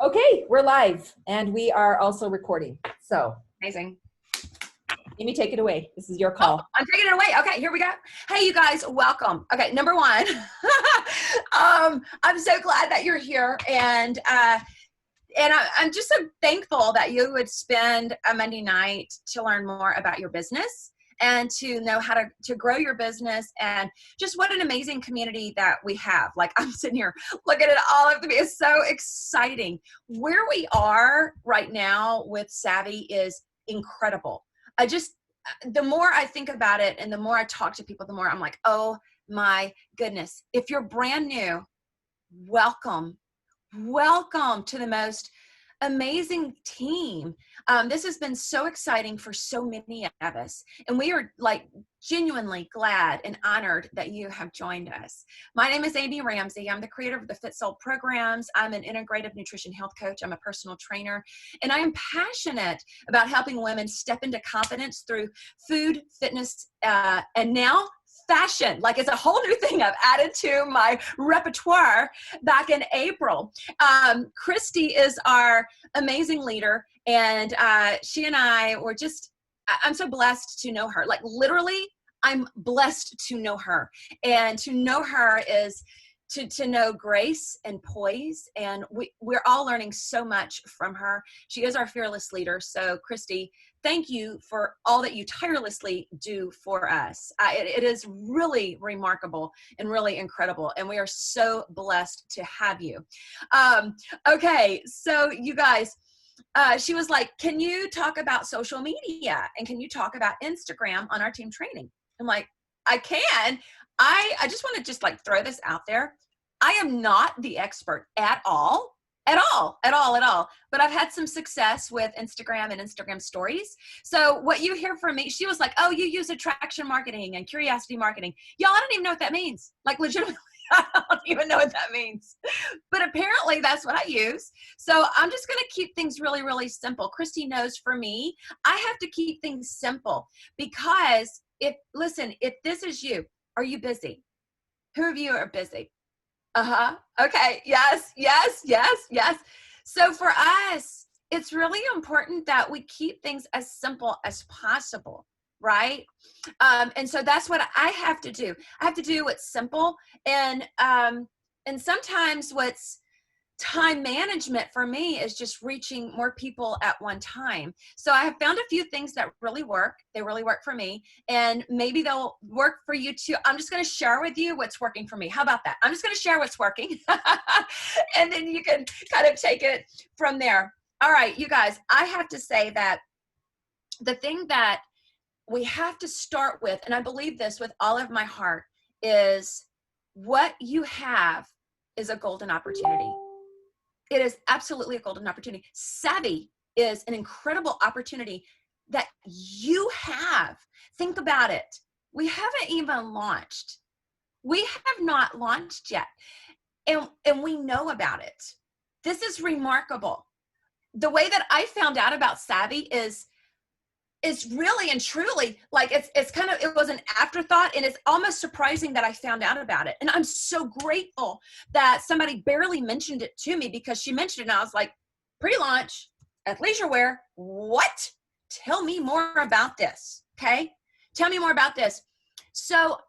Okay, we're live and we are also recording. So, Amazing. Amy, take it away. This is your call. Oh, I'm taking it away. Okay, here we go. Hey, you guys, welcome. Okay, number one, I'm so glad that you're here, and I'm just so thankful that you would spend a Monday night to learn more about your business and to know how to grow your business, and just what an amazing community that we have. Like, I'm sitting here looking at all of them. It's so exciting. Where we are right now with Savvy is incredible. The more I think about it and the more I talk to people, the more I'm like, oh my goodness. If you're brand new, welcome. Welcome to the most amazing team. This has been so exciting for so many of us. And we are like genuinely glad and honored that you have joined us. My name is Amy Ramsey. I'm the creator of the Fit Soul programs. I'm an integrative nutrition health coach. I'm a personal trainer. And I am passionate about helping women step into confidence through food, fitness, and now fashion. Like, it's a whole new thing I've added to my repertoire back in April. Christy is our amazing leader, and she and I were I'm so blessed to know her. Like, literally, I'm blessed to know her. And to know her is to know grace and poise, and we're all learning so much from her. She is our fearless leader. So, Christy, thank you for all that you tirelessly do for us. It is really remarkable and really incredible, and we are so blessed to have you. Okay, so you guys, she was like, can you talk about social media, and can you talk about Instagram on our team training? I'm like, I can. I just want to like throw this out there. I am not the expert at all. But I've had some success with Instagram and Instagram stories. So what you hear from me, she was like, oh, you use attraction marketing and curiosity marketing. Y'all, I don't even know what that means. Like, legitimately, I don't even know what that means. But apparently that's what I use. So I'm just going to keep things really, really simple. Christy knows for me, I have to keep things simple, because if this is you, are you busy? Who of you are busy? Okay. Yes. So for us, it's really important that we keep things as simple as possible, right? And so that's what I have to do. I have to do what's simple, and sometimes what's time management for me is just reaching more people at one time. So I have found a few things that really work. They really work for me, and maybe they'll work for you too. I'm just going to share with you what's working for me. How about that? I'm just going to share what's working and then you can kind of take it from there. All right, you guys, I have to say that the thing that we have to start with, and I believe this with all of my heart, is what you have is a golden opportunity. It is absolutely a golden opportunity. Savvy is an incredible opportunity that you have. Think about it. We haven't even launched. We have not launched yet. And we know about it. This is remarkable. The way that I found out about Savvy is really and truly like it was an afterthought, and it's almost surprising that I found out about it. And I'm so grateful that somebody barely mentioned it to me, because she mentioned it and I was like, pre-launch athleisure wear, what? Tell me more about this. Okay, tell me more about this. So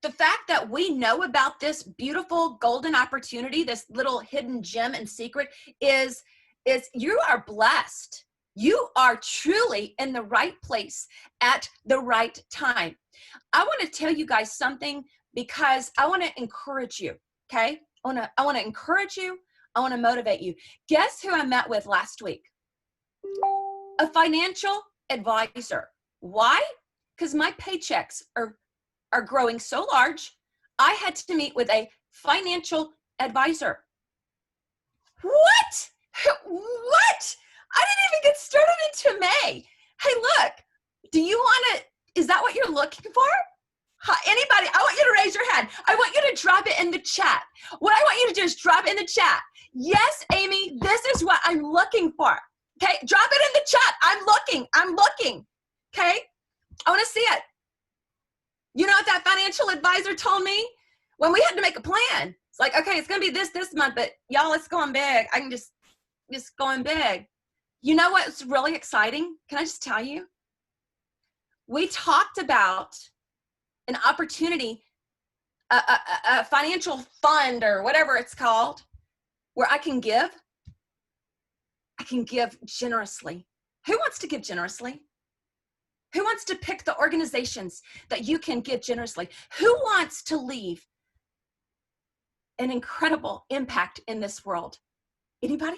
the fact that we know about this beautiful golden opportunity, this little hidden gem and secret, is you are blessed. You are truly in the right place at the right time. I want to tell you guys something, because I want to encourage you, okay? I want to encourage you. I want to motivate you. Guess who I met with last week? A financial advisor. Why? Because my paychecks are growing so large, I had to meet with a financial advisor. What? What? I didn't even get started until May. Hey, look, do you want to, is that what you're looking for? Anybody, I want you to raise your hand. I want you to drop it in the chat. What I want you to do is drop it in the chat. Yes, Amy, this is what I'm looking for. Okay, drop it in the chat. I'm looking. Okay, I want to see it. You know what that financial advisor told me? When we had to make a plan, it's like, okay, it's going to be this month, but y'all, it's going big. I can just just going big. You know what's really exciting? Can I just tell you? We talked about an opportunity, a financial fund or whatever it's called, where I can give generously. Who wants to give generously? Who wants to pick the organizations that you can give generously? Who wants to leave an incredible impact in this world? Anybody?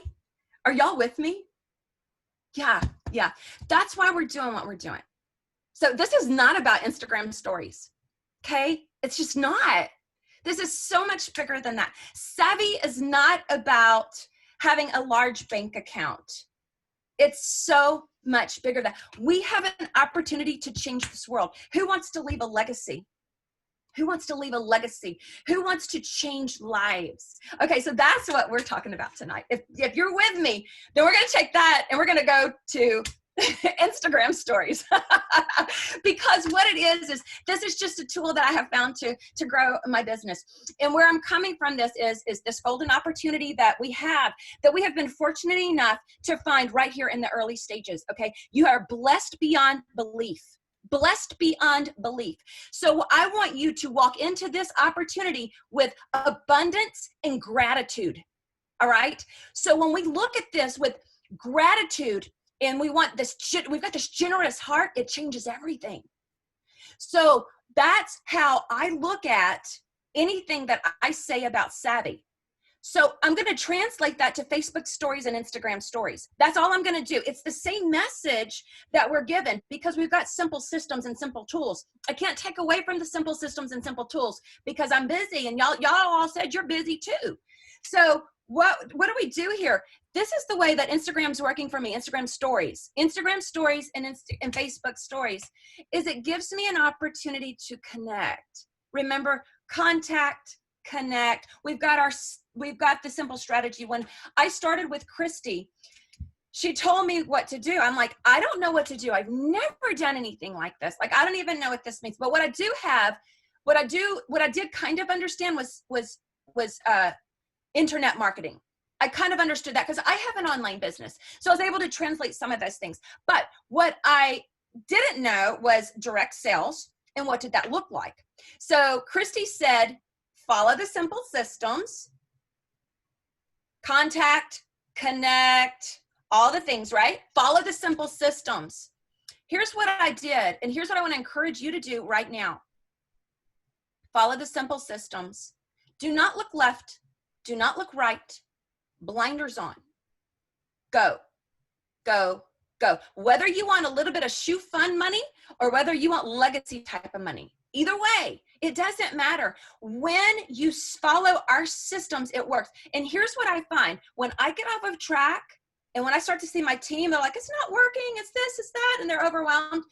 Are y'all with me? Yeah. That's why we're doing what we're doing. So this is not about Instagram stories, okay? It's just not. This is so much bigger than that. Savvy is not about having a large bank account. It's so much bigger than that. We have an opportunity to change this world. Who wants to leave a legacy? Who wants to leave a legacy? Who wants to change lives? Okay, so that's what we're talking about tonight. If you're with me, then we're going to take that and we're going to go to Instagram stories. Because what it is this is just a tool that I have found to grow my business. And where I'm coming from this is this golden opportunity that we have been fortunate enough to find right here in the early stages. Okay, you are blessed beyond belief. Blessed beyond belief. So I want you to walk into this opportunity with abundance and gratitude. All right. So when we look at this with gratitude and we've got this generous heart, it changes everything. So that's how I look at anything that I say about savvy. So I'm going to translate that to Facebook stories and Instagram stories. That's all I'm going to do. It's the same message that we're given because we've got simple systems and simple tools. I can't take away from the simple systems and simple tools because I'm busy, and y'all all said you're busy too. So what do we do here? This is the way that Instagram's working for me. Instagram stories and Facebook stories is it gives me an opportunity to connect. Remember, contact, connect. We've got the simple strategy. When I started with Christy, she told me what to do. I'm like, I don't know what to do. I've never done anything like this. Like, I don't even know what this means. But what I did kind of understand was internet marketing. I kind of understood that because I have an online business. So I was able to translate some of those things. But what I didn't know was direct sales and what did that look like. So Christy said, follow the simple systems, contact, connect, all the things, right? Follow the simple systems. Here's what I did, and here's what I want to encourage you to do right now. Follow the simple systems. Do not look left. Do not look right. Blinders on. Go, go, go. Whether you want a little bit of shoe fund money or whether you want legacy type of money, either way, it doesn't matter. When you follow our systems, it works. And here's what I find. When I get off of track and when I start to see my team, they're like, it's not working, it's this, it's that, and they're overwhelmed.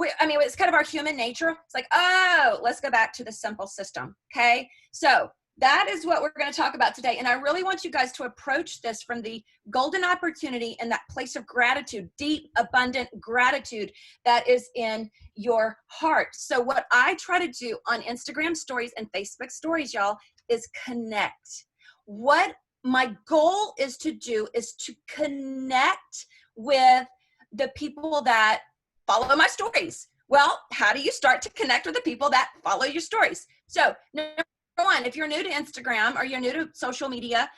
It's kind of our human nature. It's like, oh, let's go back to the simple system, okay? So that is what we're going to talk about today. And I really want you guys to approach this from the golden opportunity and that place of gratitude, deep, abundant gratitude that is in your heart. So what I try to do on Instagram stories and Facebook stories, y'all, is connect. What my goal is to do is to connect with the people that follow my stories. Well, how do you start to connect with the people that follow your stories? So number one, if you're new to Instagram or you're new to social media,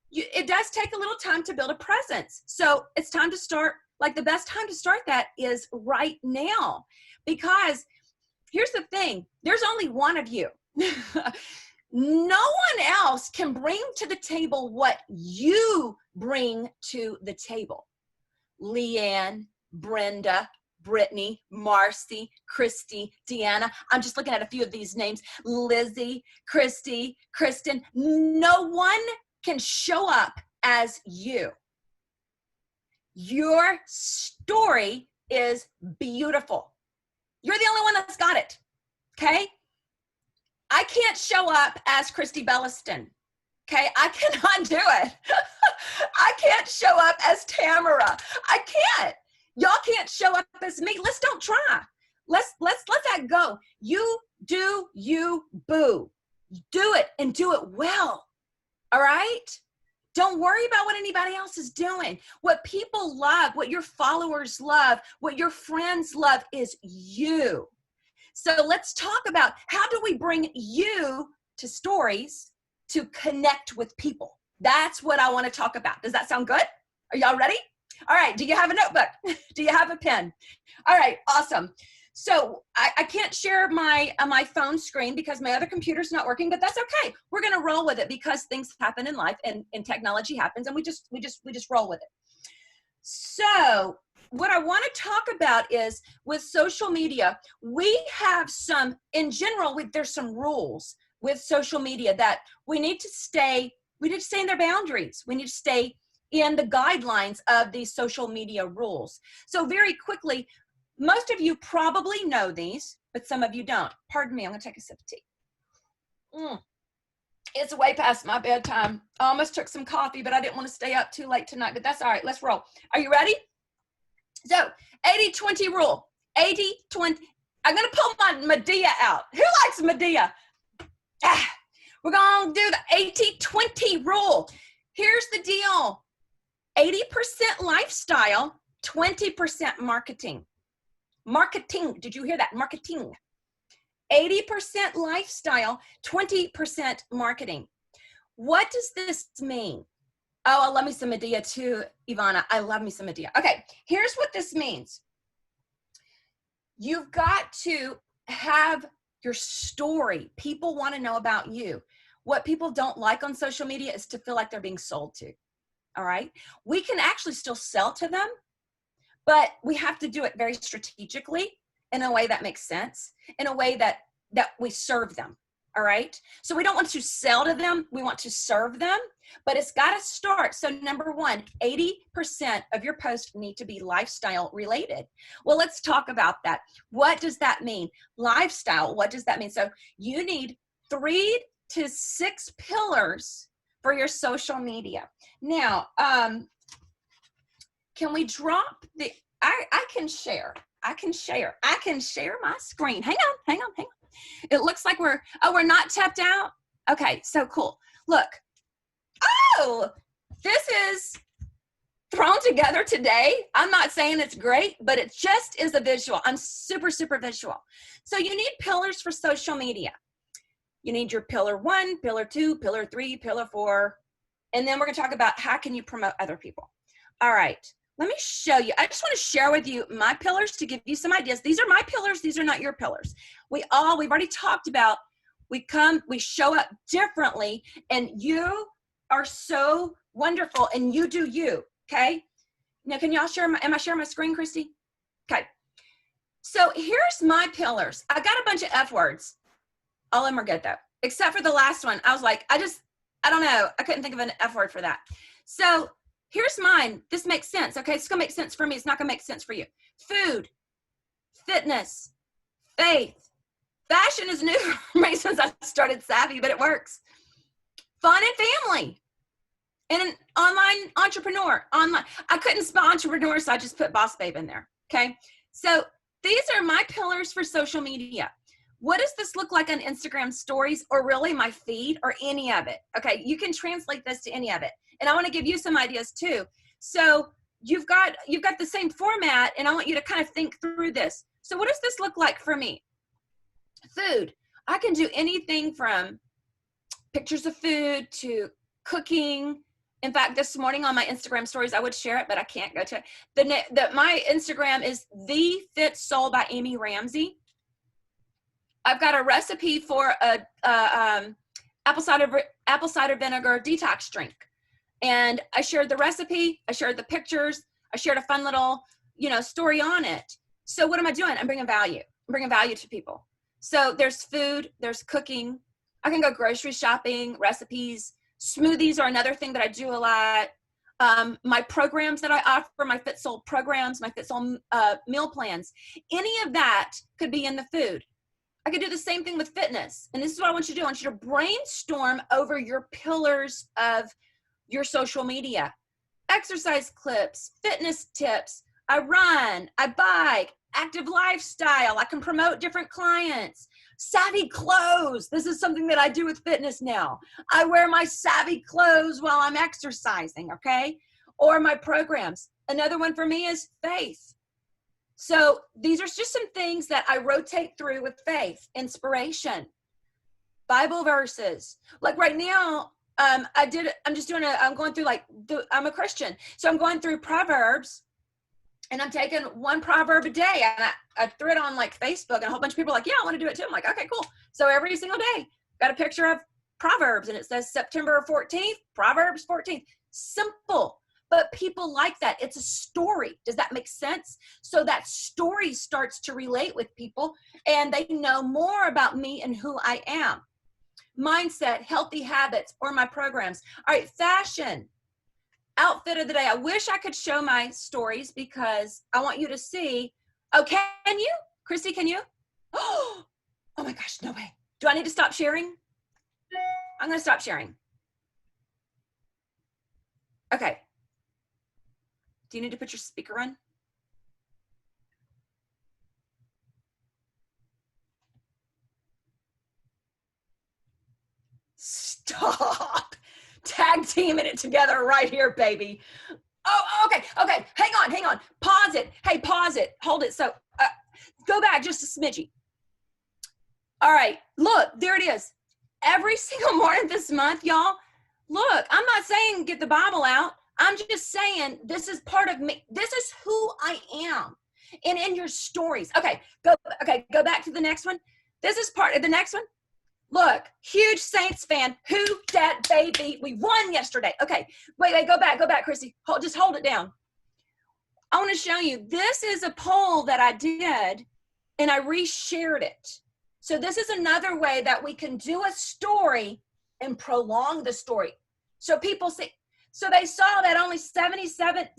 it does take a little time to build a presence. So it's time to start, like the best time to start that is right now. Because here's the thing, there's only one of you. No one else can bring to the table what you bring to the table. Leanne, Brenda, Brittany, Marcy, Christy, Deanna. I'm just looking at a few of these names. Lizzie, Christy, Kristen. No one can show up as you. Your story is beautiful. You're the only one that's got it, okay? I can't show up as Christy Belliston, okay? I cannot do it. I can't show up as Tamara. I can't. Y'all can't show up as me. Let's don't try. Let's let that go. You do you, boo. Do it and do it well. All right? Don't worry about what anybody else is doing. What people love, what your followers love, what your friends love is you. So let's talk about how do we bring you to stories to connect with people. That's what I want to talk about. Does that sound good? Are y'all ready? All right. Do you have a notebook? Do you have a pen? All right. Awesome. So I can't share my phone screen because my other computer's not working, but that's okay. We're going to roll with it because things happen in life and technology happens, and we just roll with it. So what I want to talk about is with social media, we have some, in general, there's some rules with social media that we need to stay in their boundaries. We need to stay in the guidelines of these social media rules. So very quickly, most of you probably know these, but some of you don't. Pardon me, I'm gonna take a sip of tea. It's way past my bedtime. I almost took some coffee, but I didn't want to stay up too late tonight, but that's all right, let's roll. Are you ready? So 80-20 rule, 80-20. I'm gonna pull my Medea out. Who likes Medea? We're gonna do the 80-20 rule. Here's the deal. 80% lifestyle, 20% marketing. Marketing, did you hear that? Marketing. 80% lifestyle, 20% marketing. What does this mean? Oh, I love me some Medea too, Ivana. I love me some Medea. Okay, here's what this means. You've got to have your story. People want to know about you. What people don't like on social media is to feel like they're being sold to. All right? We can actually still sell to them, but we have to do it very strategically in a way that makes sense, in a way that we serve them. All right? So we don't want to sell to them. We want to serve them, but it's got to start. So number one, 80% of your posts need to be lifestyle related. Well, let's talk about that. What does that mean? Lifestyle, what does that mean? So you need 3 to 6 pillars for your social media. Now, can we drop the, I can share my screen. Hang on. It looks like we're not tapped out. Okay, so cool. Look, oh, this is thrown together today. I'm not saying it's great, but it just is a visual. I'm super, super visual. So you need pillars for social media. You need your pillar 1, pillar 2, pillar 3, pillar 4, and then we're gonna talk about how can you promote other people. All right. Let me show you. I just want to share with you my pillars to give you some ideas. These are my pillars. These are not your pillars. We've already talked about, we show up differently, and you are so wonderful, and you do you, okay? Now, can y'all share, am I sharing my screen, Christy? Okay. So here's my pillars. I got a bunch of F words. All of them are good though, except for the last one. I was like, I don't know. I couldn't think of an F word for that. So here's mine. This makes sense. Okay. It's going to make sense for me. It's not going to make sense for you. Food, fitness, faith, fashion is new for me since I started Savvy, but it works. Fun and family, and an online entrepreneur. I couldn't spell entrepreneur, so I just put boss babe in there. Okay. So these are my pillars for social media. What does this look like on Instagram stories, or really my feed, or any of it? Okay. You can translate this to any of it. And I want to give you some ideas too. So you've got the same format, and I want you to kind of think through this. So what does this look like for me? Food. I can do anything from pictures of food to cooking. In fact, this morning on my Instagram stories, I would share it, but I can't go to it. My Instagram is The Fit Soul by Amy Ramsey. I've got a recipe for a apple cider vinegar detox drink. And I shared the recipe, I shared the pictures, I shared a fun little, story on it. So what am I doing? I'm bringing value. I'm bringing value to people. So there's food, there's cooking. I can go grocery shopping, recipes. Smoothies are another thing that I do a lot. My programs that I offer, my Fit Soul programs, my Fit Soul meal plans, any of that could be in the food. I could do the same thing with fitness. And this is what I want you to do. I want you to brainstorm over your pillars of your social media. Exercise clips, fitness tips. I run, I bike, active lifestyle. I can promote different clients. Savvy clothes. This is something that I do with fitness now. I wear my savvy clothes while I'm exercising, okay? Or my programs. Another one for me is faith. So these are just some things that I rotate through with faith, inspiration, Bible verses. Like right now, I'm going through I'm a Christian. So I'm going through Proverbs, and I'm taking one proverb a day, and I threw it on like Facebook, and a whole bunch of people are like, yeah, I want to do it too. I'm like, okay, cool. So every single day, got a picture of Proverbs, and it says September 14th, Proverbs 14th. Simple, but people like that. It's a story. Does that make sense? So that story starts to relate with people, and they know more about me and who I am. Mindset, healthy habits, or my programs. All right, fashion. Outfit of the day. I wish I could show my stories because I want you to see. Oh, can you? Christy, can you? Oh my gosh, no way. Do I need to stop sharing? I'm going to stop sharing. Okay. Do you need to put your speaker on? Stop. Tag teaming it together right here, baby. Oh, okay. Hang on. Pause it. Hey, pause it. Hold it. So go back just a smidgy. All right. Look, there it is. Every single morning this month, y'all, look, I'm not saying get the Bible out. I'm just saying this is part of me. This is who I am. And in your stories. Okay, go back to the next one. This is part of the next one. Look, huge Saints fan. Who dat baby? We won yesterday. Okay, wait, go back, Christy. Just hold it down. I want to show you. This is a poll that I did, and I reshared it. So this is another way that we can do a story and prolong the story. So people see. So they saw that only 77%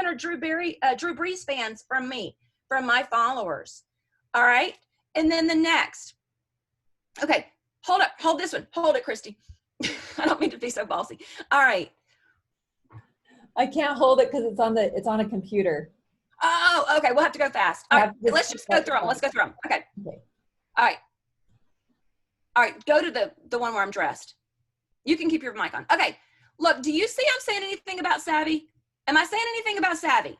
are Drew Brees fans from me, from my followers. All right, and then the next. Okay, hold this one. Hold it, Christy. I don't mean to be so bossy. All right. I can't hold it because it's on a computer. Oh, okay. We'll have to go fast. All right, let's just go through them. Let's go through them. Okay. All right. Go to the one where I'm dressed. You can keep your mic on. Okay. Look, do you see I'm saying anything about savvy? Am I saying anything about savvy?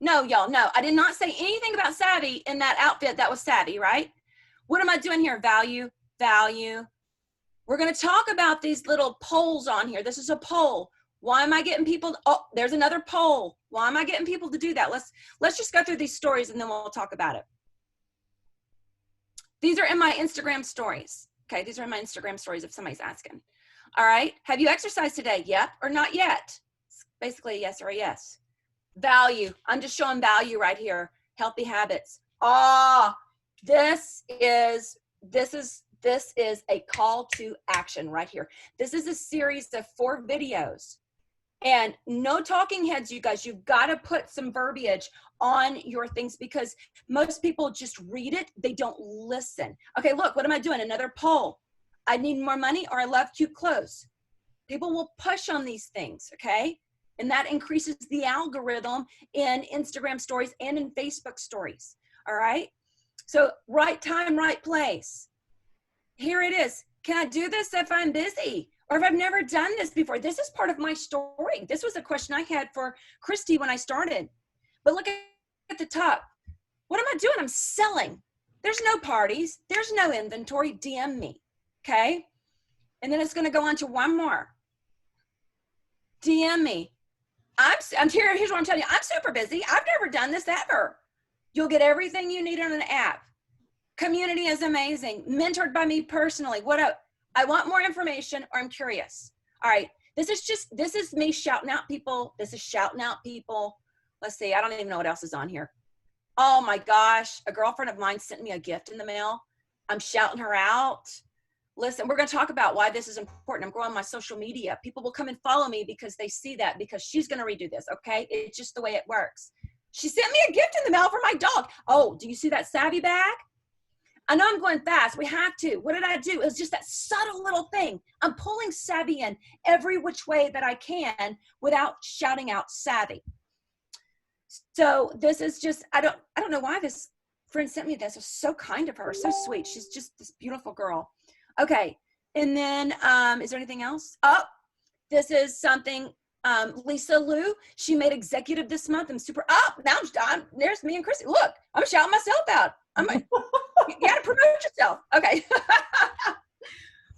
No, y'all. No, I did not say anything about savvy in that outfit that was savvy, right? What am I doing here? Value. We're going to talk about these little polls on here. This is a poll. Why am I getting people? Oh, there's another poll. Why am I getting people to do that? Let's just go through these stories and then we'll talk about it. These are in my Instagram stories. Okay, these are in my Instagram stories if somebody's asking. All right, have you exercised today? Yep or not yet? It's basically a yes or a yes. Value. I'm just showing value right here. Healthy habits. This is a call to action right here. This is a series of 4 videos. And no talking heads, you guys. You've got to put some verbiage on your things because most people just read it. They don't listen. Okay, look, what am I doing? Another poll. I need more money or I love cute clothes. People will push on these things, okay? And that increases the algorithm in Instagram stories and in Facebook stories, all right? So right time, right place. Here it is. Can I do this if I'm busy or if I've never done this before? This is part of my story. This was a question I had for Christy when I started. But look at the top. What am I doing? I'm selling. There's no parties. There's no inventory. DM me, okay? And then it's going to go on to one more. DM me. Here's what I'm telling you. I'm super busy. I've never done this ever. You'll get everything you need on an app. Community is amazing. Mentored by me personally. I want more information or I'm curious. All right. This is me shouting out people. This is shouting out people. Let's see. I don't even know what else is on here. Oh my gosh. A girlfriend of mine sent me a gift in the mail. I'm shouting her out. Listen, we're going to talk about why this is important. I'm growing my social media. People will come and follow me because they see that because she's going to redo this. Okay. It's just the way it works. She sent me a gift in the mail for my dog. Oh, do you see that savvy bag? I know I'm going fast. We have to. What did I do? It was just that subtle little thing. I'm pulling savvy in every which way that I can without shouting out savvy. So this is just, I don't know why this friend sent me this. It was so kind of her, so sweet. She's just this beautiful girl. Okay. And then, is there anything else? Oh, this is something, Lisa Lou, she made executive this month. I'm super, now there's me and Christy. Look, I'm shouting myself out. You gotta promote yourself. Okay.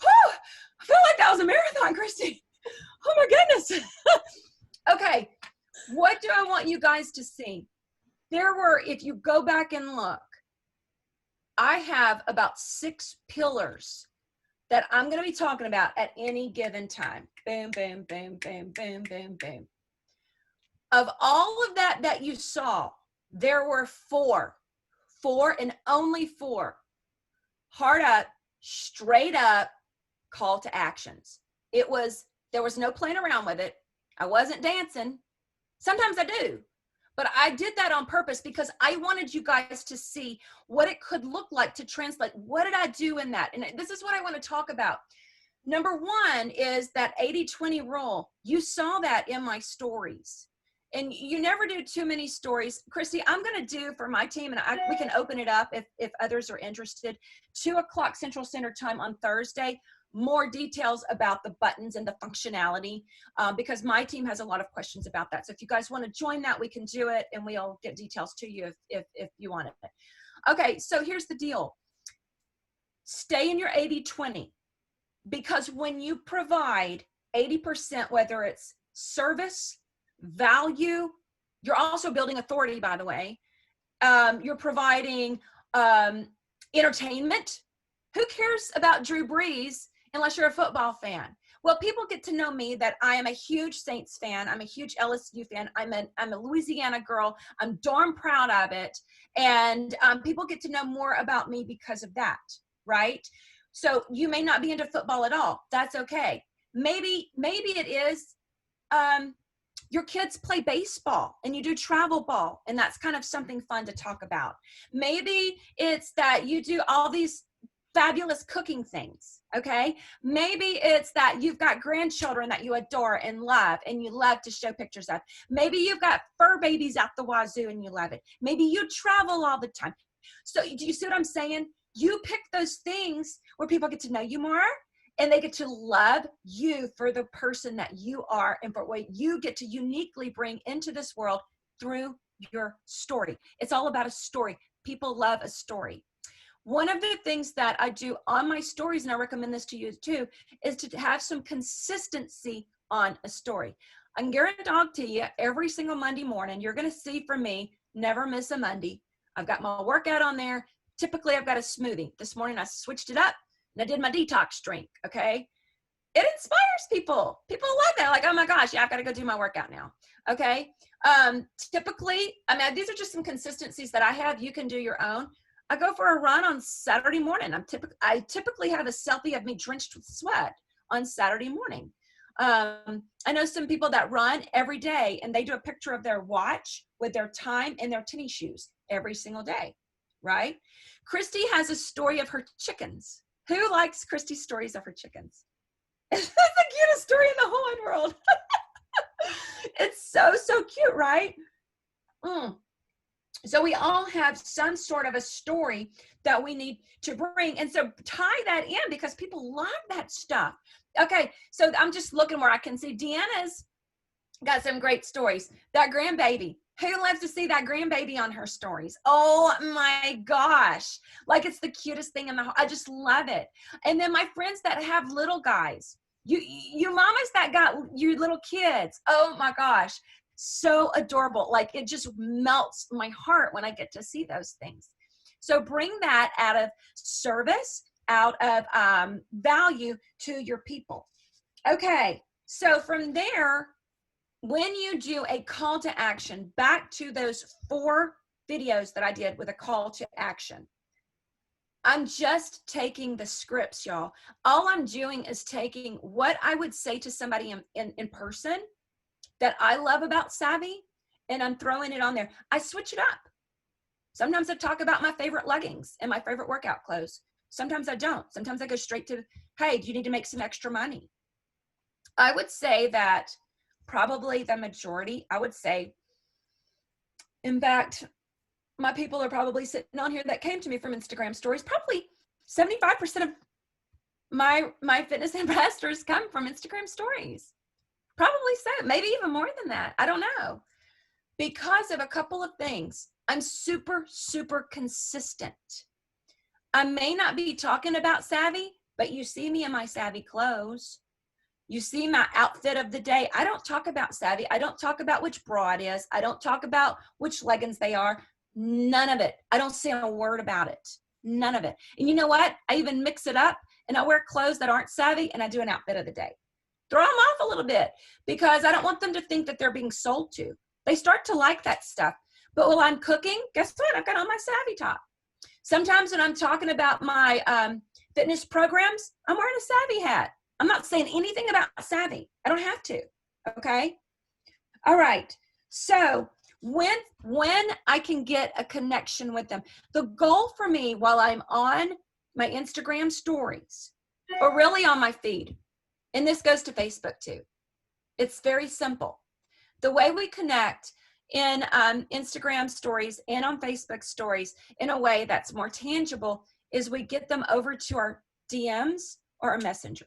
Whew, I feel like that was a marathon, Christy. Oh my goodness. Okay. What do I want you guys to see? There were, if you go back and look, I have about 6 pillars that I'm going to be talking about at any given time. Boom, boom, boom, boom, boom, boom, boom. Of all of that you saw, there were 4 and only 4 hard up, straight up call to actions. There was no playing around with it. I wasn't dancing. Sometimes I do, but I did that on purpose because I wanted you guys to see what it could look like to translate. What did I do in that? And this is what I want to talk about. Number 1 is that 80-20 rule. You saw that in my stories. And you never do too many stories. Christy, I'm going to do for my team, and we can open it up if others are interested, 2:00 Central Standard Time on Thursday, more details about the buttons and the functionality, because my team has a lot of questions about that. So if you guys want to join that, we can do it, and we'll get details to you if you want it. Okay, so here's the deal. Stay in your 80-20, because when you provide 80%, whether it's service, value, you're also building authority, by the way. You're providing entertainment. Who cares about Drew Brees unless you're a football fan? Well, people get to know me that I am a huge Saints fan. I'm a huge LSU fan. I'm a Louisiana girl. I'm darn proud of it. And people get to know more about me because of that, right? So you may not be into football at all. That's okay. Maybe it is your kids play baseball and you do travel ball, and that's kind of something fun to talk about. Maybe it's that you do all these fabulous cooking things, okay? Maybe it's that you've got grandchildren that you adore and love and you love to show pictures of. Maybe you've got fur babies out the wazoo and you love it. Maybe you travel all the time. So do you see what I'm saying? You pick those things where people get to know you more, and they get to love you for the person that you are and for what you get to uniquely bring into this world through your story. It's all about a story. People love a story. One of the things that I do on my stories, and I recommend this to you too, is to have some consistency on a story. I can guarantee you every single Monday morning, you're going to see from me, never miss a Monday. I've got my workout on there. Typically, I've got a smoothie. This morning, I switched it up. And I did my detox drink, okay? It inspires people. People love that. Like, oh my gosh, yeah, I've got to go do my workout now, okay? Typically, I mean, these are just some consistencies that I have. You can do your own. I go for a run on Saturday morning. I typically have a selfie of me drenched with sweat on Saturday morning. I know some people that run every day, and they do a picture of their watch with their time and their tennis shoes every single day, right? Christy has a story of her chickens. Who likes Christy's stories of her chickens? It's the cutest story in the whole wide world. It's so cute, right? So we all have some sort of a story that we need to bring. And so tie that in, because people love that stuff. Okay, so I'm just looking where I can see Deanna's got some great stories. That grandbaby. Who loves to see that grandbaby on her stories? Oh my gosh. Like, it's the cutest thing in the whole, I just love it. And then my friends that have little guys, you mamas that got your little kids. Oh my gosh. So adorable. Like, it just melts my heart when I get to see those things. So bring that out of service, out of value to your people. Okay. So from there, when you do a call to action, back to those 4 videos that I did with a call to action, I'm just taking the scripts, y'all. All I'm doing is taking what I would say to somebody in person that I love about Savvy, and I'm throwing it on there. I switch it up. Sometimes I talk about my favorite leggings and my favorite workout clothes. Sometimes I don't. Sometimes I go straight to, hey, do you need to make some extra money? I would say that probably the majority, I would say In fact, my people are probably sitting on here that came to me from Instagram stories. Probably 75% of my fitness ambassadors come from Instagram stories. Probably so, maybe even more than that. I don't know. Because of a couple of things. I'm super, super consistent. I may not be talking about savvy, but you see me in my savvy clothes. You see my outfit of the day. I don't talk about savvy. I don't talk about which bra it is. I don't talk about which leggings they are. None of it. I don't say a word about it. None of it. And you know what? I even mix it up and I wear clothes that aren't savvy and I do an outfit of the day. Throw them off a little bit because I don't want them to think that they're being sold to. They start to like that stuff. But while I'm cooking, guess what? I've got on my savvy top. Sometimes when I'm talking about my fitness programs, I'm wearing a savvy hat. I'm not saying anything about savvy. I don't have to. Okay. All right. So when I can get a connection with them, the goal for me while I'm on my Instagram stories or really on my feed, and this goes to Facebook too. It's very simple. The way we connect in Instagram stories and on Facebook stories in a way that's more tangible is we get them over to our DMs or our messenger.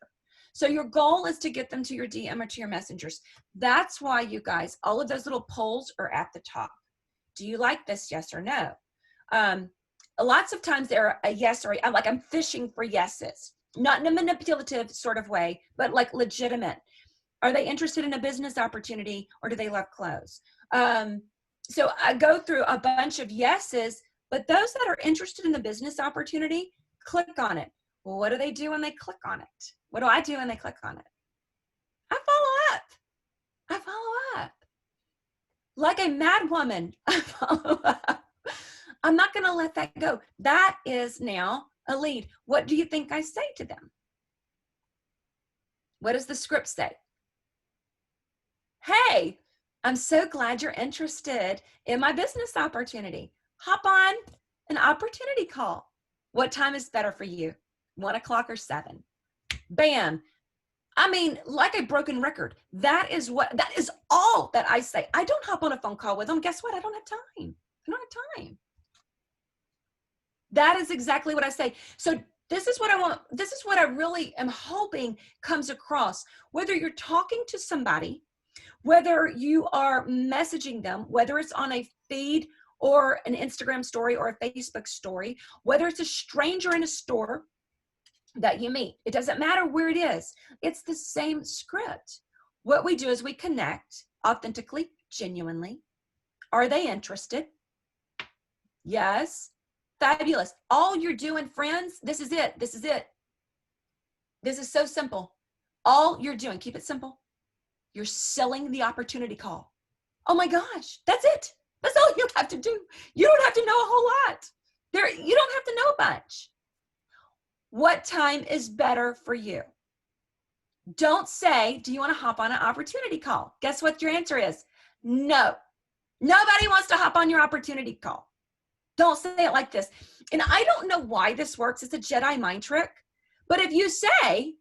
So your goal is to get them to your DM or to your messengers. That's why, you guys, all of those little polls are at the top. Do you like this? Yes or no? Lots of times they're a yes or a, like I'm fishing for yeses, not in a manipulative sort of way, but like legitimate. Are they interested in a business opportunity or do they love clothes? So I go through a bunch of yeses, but those that are interested in the business opportunity, click on it. Well, what do they do when they click on it? What do I do when they click on it? I follow up. I follow up. Like a mad woman, I follow up. I'm not going to let that go. That is now a lead. What do you think I say to them? What does the script say? Hey, I'm so glad you're interested in my business opportunity. Hop on an opportunity call. What time is better for you? 1 o'clock or 7? Bam. I mean, like a broken record. That is all that I say. I don't hop on a phone call with them. Guess what? I don't have time. I don't have time. That is exactly what I say. So this is what I want. This is what I really am hoping comes across. Whether you're talking to somebody, whether you are messaging them, whether it's on a feed or an Instagram story or a Facebook story, whether it's a stranger in a store that you meet, it doesn't matter where it is. It's the same script. What we do is we connect authentically, genuinely. Are they interested? Yes. Fabulous. All you're doing, friends, this is it. This is it. This is so simple. All you're doing, keep it simple. You're selling the opportunity call. Oh my gosh, that's it. That's all you have to do. You don't have to know a whole lot. You don't have to know a bunch. What time is better for you? Don't say, do you want to hop on an opportunity call? Guess what your answer is? No. Nobody wants to hop on your opportunity call. Don't say it like this. And I don't know why this works. It's a Jedi mind trick. But if you say,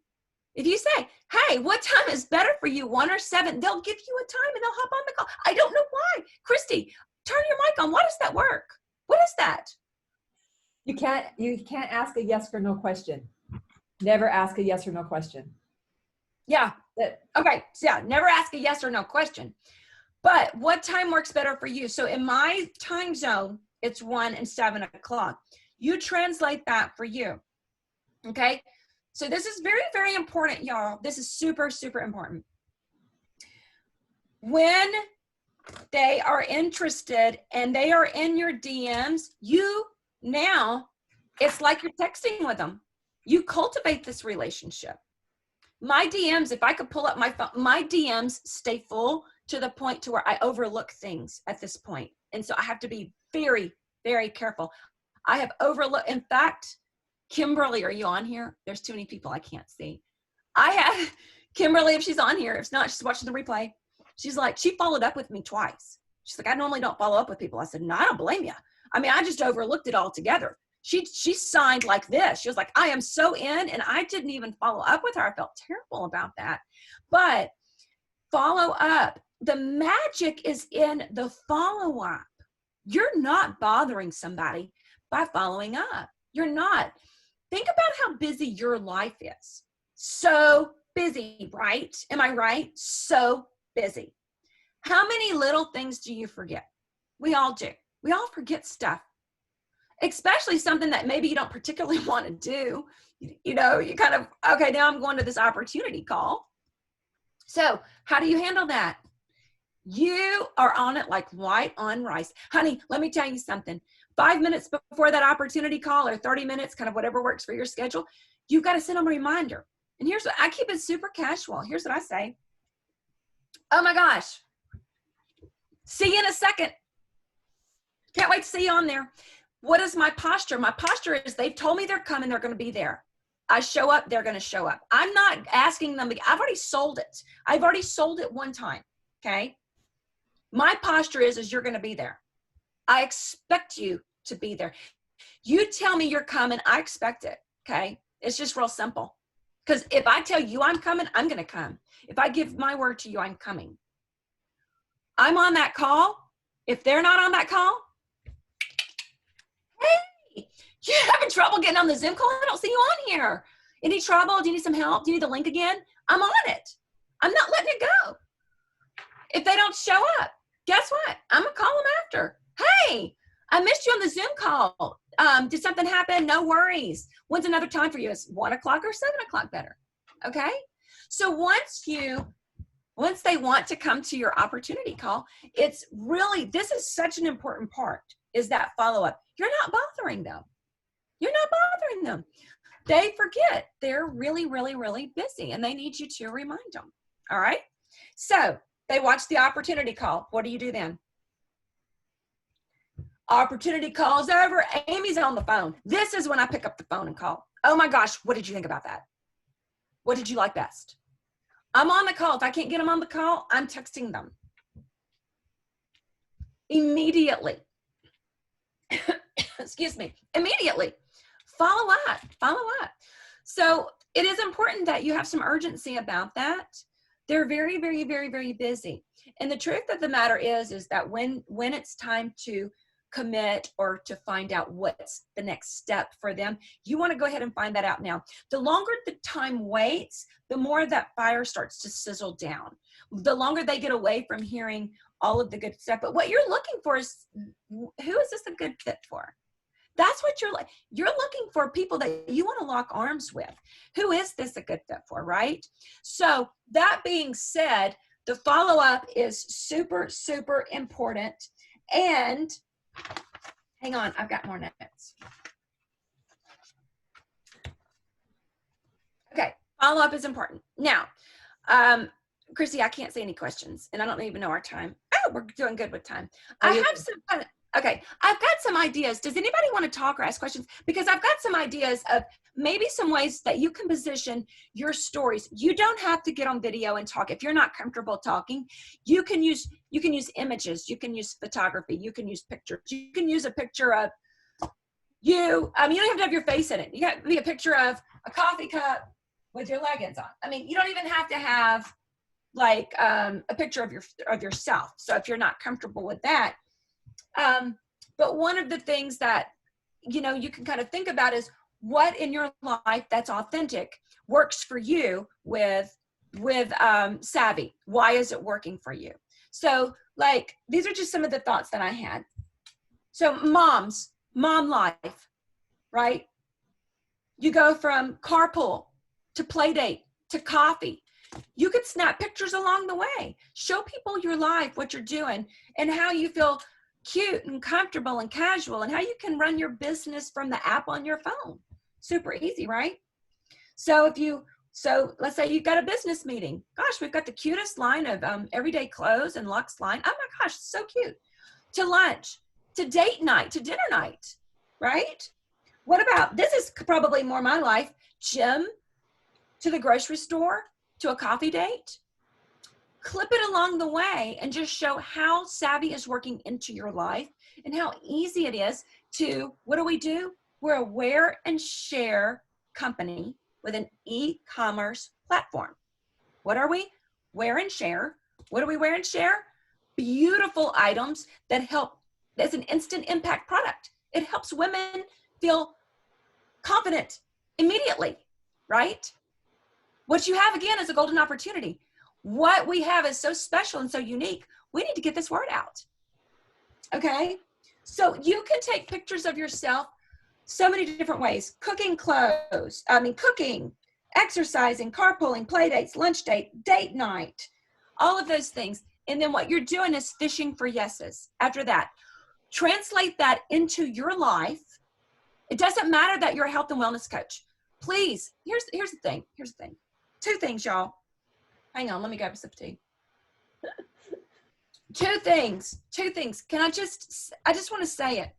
hey, what time is better for you, 1 or 7? They'll give you a time and they'll hop on the call. I don't know why. Christy, turn your mic on. Why does that work? What is that? You can't ask a yes or no question. Never ask a yes or no question. Yeah. Okay. So yeah, never ask a yes or no question. But what time works better for you? So in my time zone, it's 1 and 7 o'clock. You translate that for you. Okay. So this is very, very important, y'all. This is super, super important. When they are interested and they are in your DMs, it's like you're texting with them. You cultivate this relationship. My DMs, if I could pull up my phone, my DMs stay full to the point to where I overlook things at this point. And so I have to be very, very careful. I have overlooked, in fact, Kimberly, are you on here? There's too many people I can't see. I have Kimberly, if she's on here, if not, she's watching the replay. She's like, she followed up with me twice. She's like, I normally don't follow up with people. I said, no, I don't blame you. I mean, I just overlooked it altogether. She signed like this. She was like, I am so in, and I didn't even follow up with her. I felt terrible about that. But follow up. The magic is in the follow up. You're not bothering somebody by following up. You're not. Think about how busy your life is. So busy, right? Am I right? So busy. How many little things do you forget? We all do. We all forget stuff, especially something that maybe you don't particularly want to do. You know, you kind of, okay, now I'm going to this opportunity call. So how do you handle that? You are on it like white on rice. Honey, let me tell you something. 5 minutes before that opportunity call, or 30 minutes, kind of whatever works for your schedule, you've got to send them a reminder. And here's what I keep it super casual. Here's what I say. Oh my gosh. See you in a second. Can't wait to see you on there. What is my posture? My posture is they've told me they're coming, they're going to be there. I show up, they're going to show up. I'm not asking them. I've already sold it. I've already sold it one time. Okay. My posture is you're going to be there. I expect you to be there. You tell me you're coming, I expect it. Okay. It's just real simple. Because if I tell you I'm coming, I'm going to come. If I give my word to you, I'm coming. I'm on that call. If they're not on that call, hey, you having trouble getting on the Zoom call? I don't see you on here. Any trouble? Do you need some help? Do you need the link again? I'm on it. I'm not letting it go. If they don't show up, guess what? I'm going to call them after. Hey, I missed you on the Zoom call. Did something happen? No worries. When's another time for you? Is 1 o'clock or 7 o'clock better? Okay. So once they want to come to your opportunity call, it's really, this is such an important part, is that follow-up. You're not bothering them. You're not bothering them. They forget. They're really, really, really busy, and they need you to remind them. All right. So they watch the opportunity call. What do you do then? Opportunity call's over. Amy's on the phone. This is when I pick up the phone and call. Oh my gosh, what did you think about that? What did you like best? I'm on the call. If I can't get them on the call, I'm texting them immediately. Excuse me. Immediately. Follow up. Follow up. So it is important that you have some urgency about that. They're very, very, very, very busy. And the truth of the matter is that when it's time to commit or to find out what's the next step for them, you want to go ahead and find that out now. The longer the time waits, the more that fire starts to sizzle down. The longer they get away from hearing all of the good stuff. But what you're looking for is, who is this a good fit for? That's what you're like. You're looking for people that you want to lock arms with. Who is this a good fit for, right? So that being said, the follow-up is super, super important. And hang on, I've got more notes. Okay, follow-up is important. Now, Chrissy, I can't see any questions, and I don't even know our time. Oh, we're doing good with time. I have some, okay, I've got some ideas. Does anybody want to talk or ask questions? Because I've got some ideas of maybe some ways that you can position your stories. You don't have to get on video and talk. If you're not comfortable talking, you can use images, you can use photography, you can use pictures. You can use a picture of you. You don't have to have your face in it. You got to be a picture of a coffee cup with your leggings on. I mean, you don't even have to have like a picture of yourself. So if you're not comfortable with that, but one of the things that, you can kind of think about is what in your life that's authentic works for you with Savvy. Why is it working for you? So like, these are just some of the thoughts that I had. So mom life, right? You go from carpool to play date to coffee. You could snap pictures along the way. Show people your life, what you're doing, and how you feel cute and comfortable and casual, and how you can run your business from the app on your phone. Super easy, right? So let's say you've got a business meeting. Gosh, we've got the cutest line of everyday clothes and luxe line. Oh my gosh, so cute. To lunch, to date night, to dinner night, right? What about, this is probably more my life, gym, to the grocery store, to a coffee date. Clip it along the way and just show how Savvy is working into your life and how easy it is to, what do? We're a wear and share company with an e-commerce platform. What are we? Wear and share. What do we wear and share? Beautiful items that help It's an instant impact product. It helps women feel confident immediately, right? What you have, again, is a golden opportunity. What we have is so special and so unique. We need to get this word out. Okay? So you can take pictures of yourself so many different ways. Cooking, exercising, carpooling, play dates, lunch date night, all of those things. And then what you're doing is fishing for yeses. After that, translate that into your life. It doesn't matter that you're a health and wellness coach. Please, here's the thing. Two things, y'all. Hang on, let me grab a sip of tea. Two things. I just want to say it.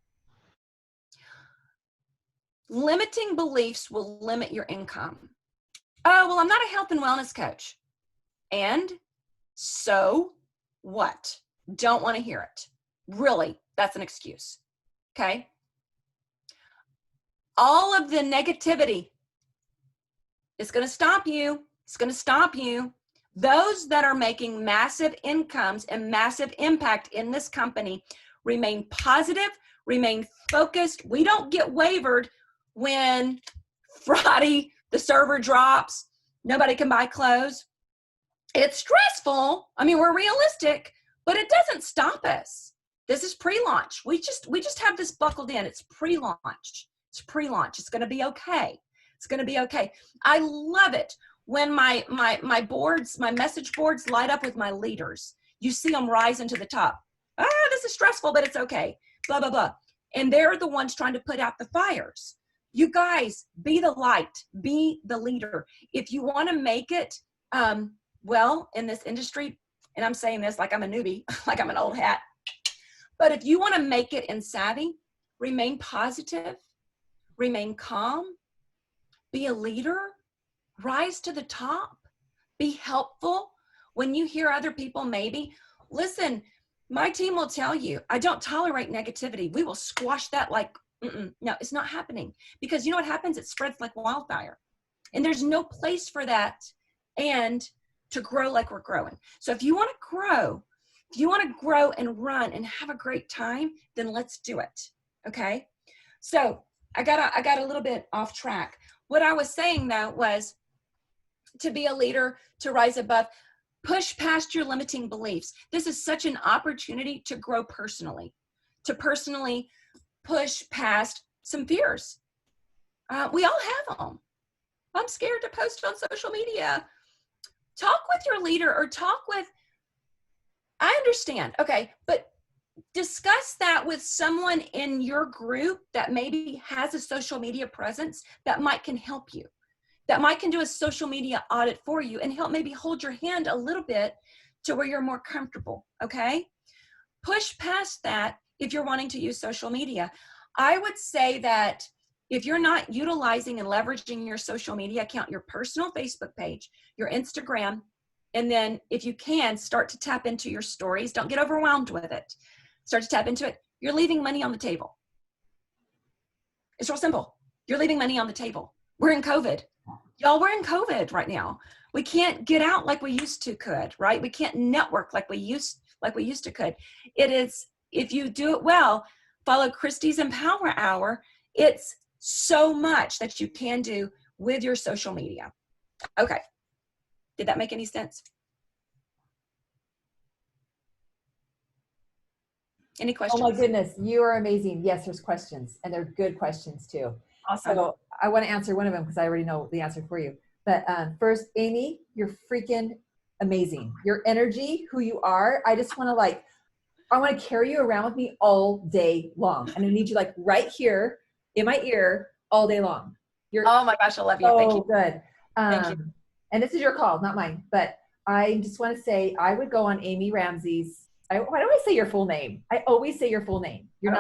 Limiting beliefs will limit your income. Oh, well, I'm not a health and wellness coach. And so what? Don't want to hear it. Really, that's an excuse. Okay? All of the negativity is going to stop you. It's going to stop you. Those that are making massive incomes and massive impact in this company remain positive, remain focused. We don't get wavered when Friday the server drops, nobody can buy clothes. It's stressful. I mean, we're realistic, but it doesn't stop us. This is pre-launch. We just have this buckled in. It's pre-launch. It's pre-launch. It's going to be okay. It's going to be okay. I love it when my boards, my message boards light up with my leaders. You see them rising to the top. This is stressful, but it's okay. Blah, blah, blah. And they're the ones trying to put out the fires. You guys, be the light, be the leader. If you want to make it well in this industry, and I'm saying this like I'm a newbie, like I'm an old hat, but if you want to make it in savvy, remain positive, remain calm, be a leader, rise to the top, be helpful. When you hear other people maybe, listen, my team will tell you, I don't tolerate negativity. We will squash that like, no, it's not happening. Because you know what happens? It spreads like wildfire. And there's no place for that and to grow like we're growing. So if you want to grow and run and have a great time, then let's do it. Okay? So I got a little bit off track. What I was saying though was to be a leader, to rise above, push past your limiting beliefs. This is such an opportunity to grow personally, to personally push past some fears. We all have them. I'm scared to post on social media. Talk with your leader or talk with, I understand, okay, but discuss that with someone in your group that maybe has a social media presence that can help you, that can do a social media audit for you and help maybe hold your hand a little bit to where you're more comfortable, okay? Push past that if you're wanting to use social media. I would say that if you're not utilizing and leveraging your social media account, your personal Facebook page, your Instagram, and then if you can, start to tap into your stories. Don't get overwhelmed with it. Start to tap into it. You're leaving money on the table. It's real simple. You're leaving money on the table. We're in COVID. Y'all, we're in COVID right now. We can't get out like we used to could, right? We can't network like we used to could. It is, if you do it well, follow Christy's Empower Hour, it's so much that you can do with your social media. Okay. Did that make any sense? Any questions? Oh my goodness, you are amazing. Yes, there's questions, and they're good questions too. Awesome. So I want to answer one of them because I already know the answer for you. But first, Amy, you're freaking amazing. Your energy, who you are, I just want to I want to carry you around with me all day long. And I need you right here in my ear all day long. You're oh my gosh, I love you. So thank you. Good. Thank you. And this is your call, not mine. But I just want to say I would go on Amy Ramsey's. Why do I say your full name? I always say your full name. You're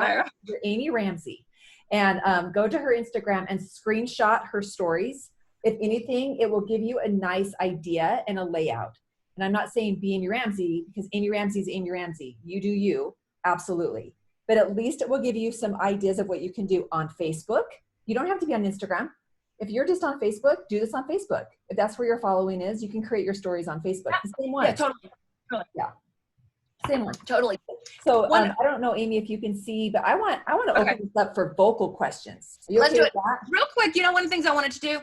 Amy Ramsey. And go to her Instagram and screenshot her stories. If anything, it will give you a nice idea and a layout. And I'm not saying be Amy Ramsey because Amy Ramsey is Amy Ramsey. You do you, absolutely. But at least it will give you some ideas of what you can do on Facebook. You don't have to be on Instagram. If you're just on Facebook, do this on Facebook. If that's where your following is, you can create your stories on Facebook. The same one. Yeah, totally. Yeah. Same one. Totally. So I don't know, Amy, if you can see, but I want to open this up for vocal questions. Are you Let's okay do with it that? real quick. You know, one of the things I wanted to do,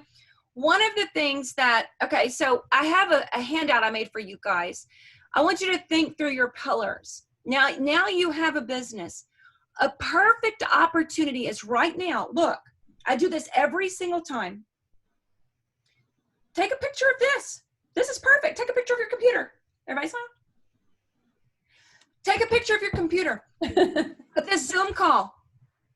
one of the things that, okay, so I have a handout I made for you guys. I want you to think through your pillars. Now you have a business. A perfect opportunity is right now. Look, I do this every single time. Take a picture of this. This is perfect. Take a picture of your computer. Everybody smile. Take a picture of your computer. Put this Zoom call.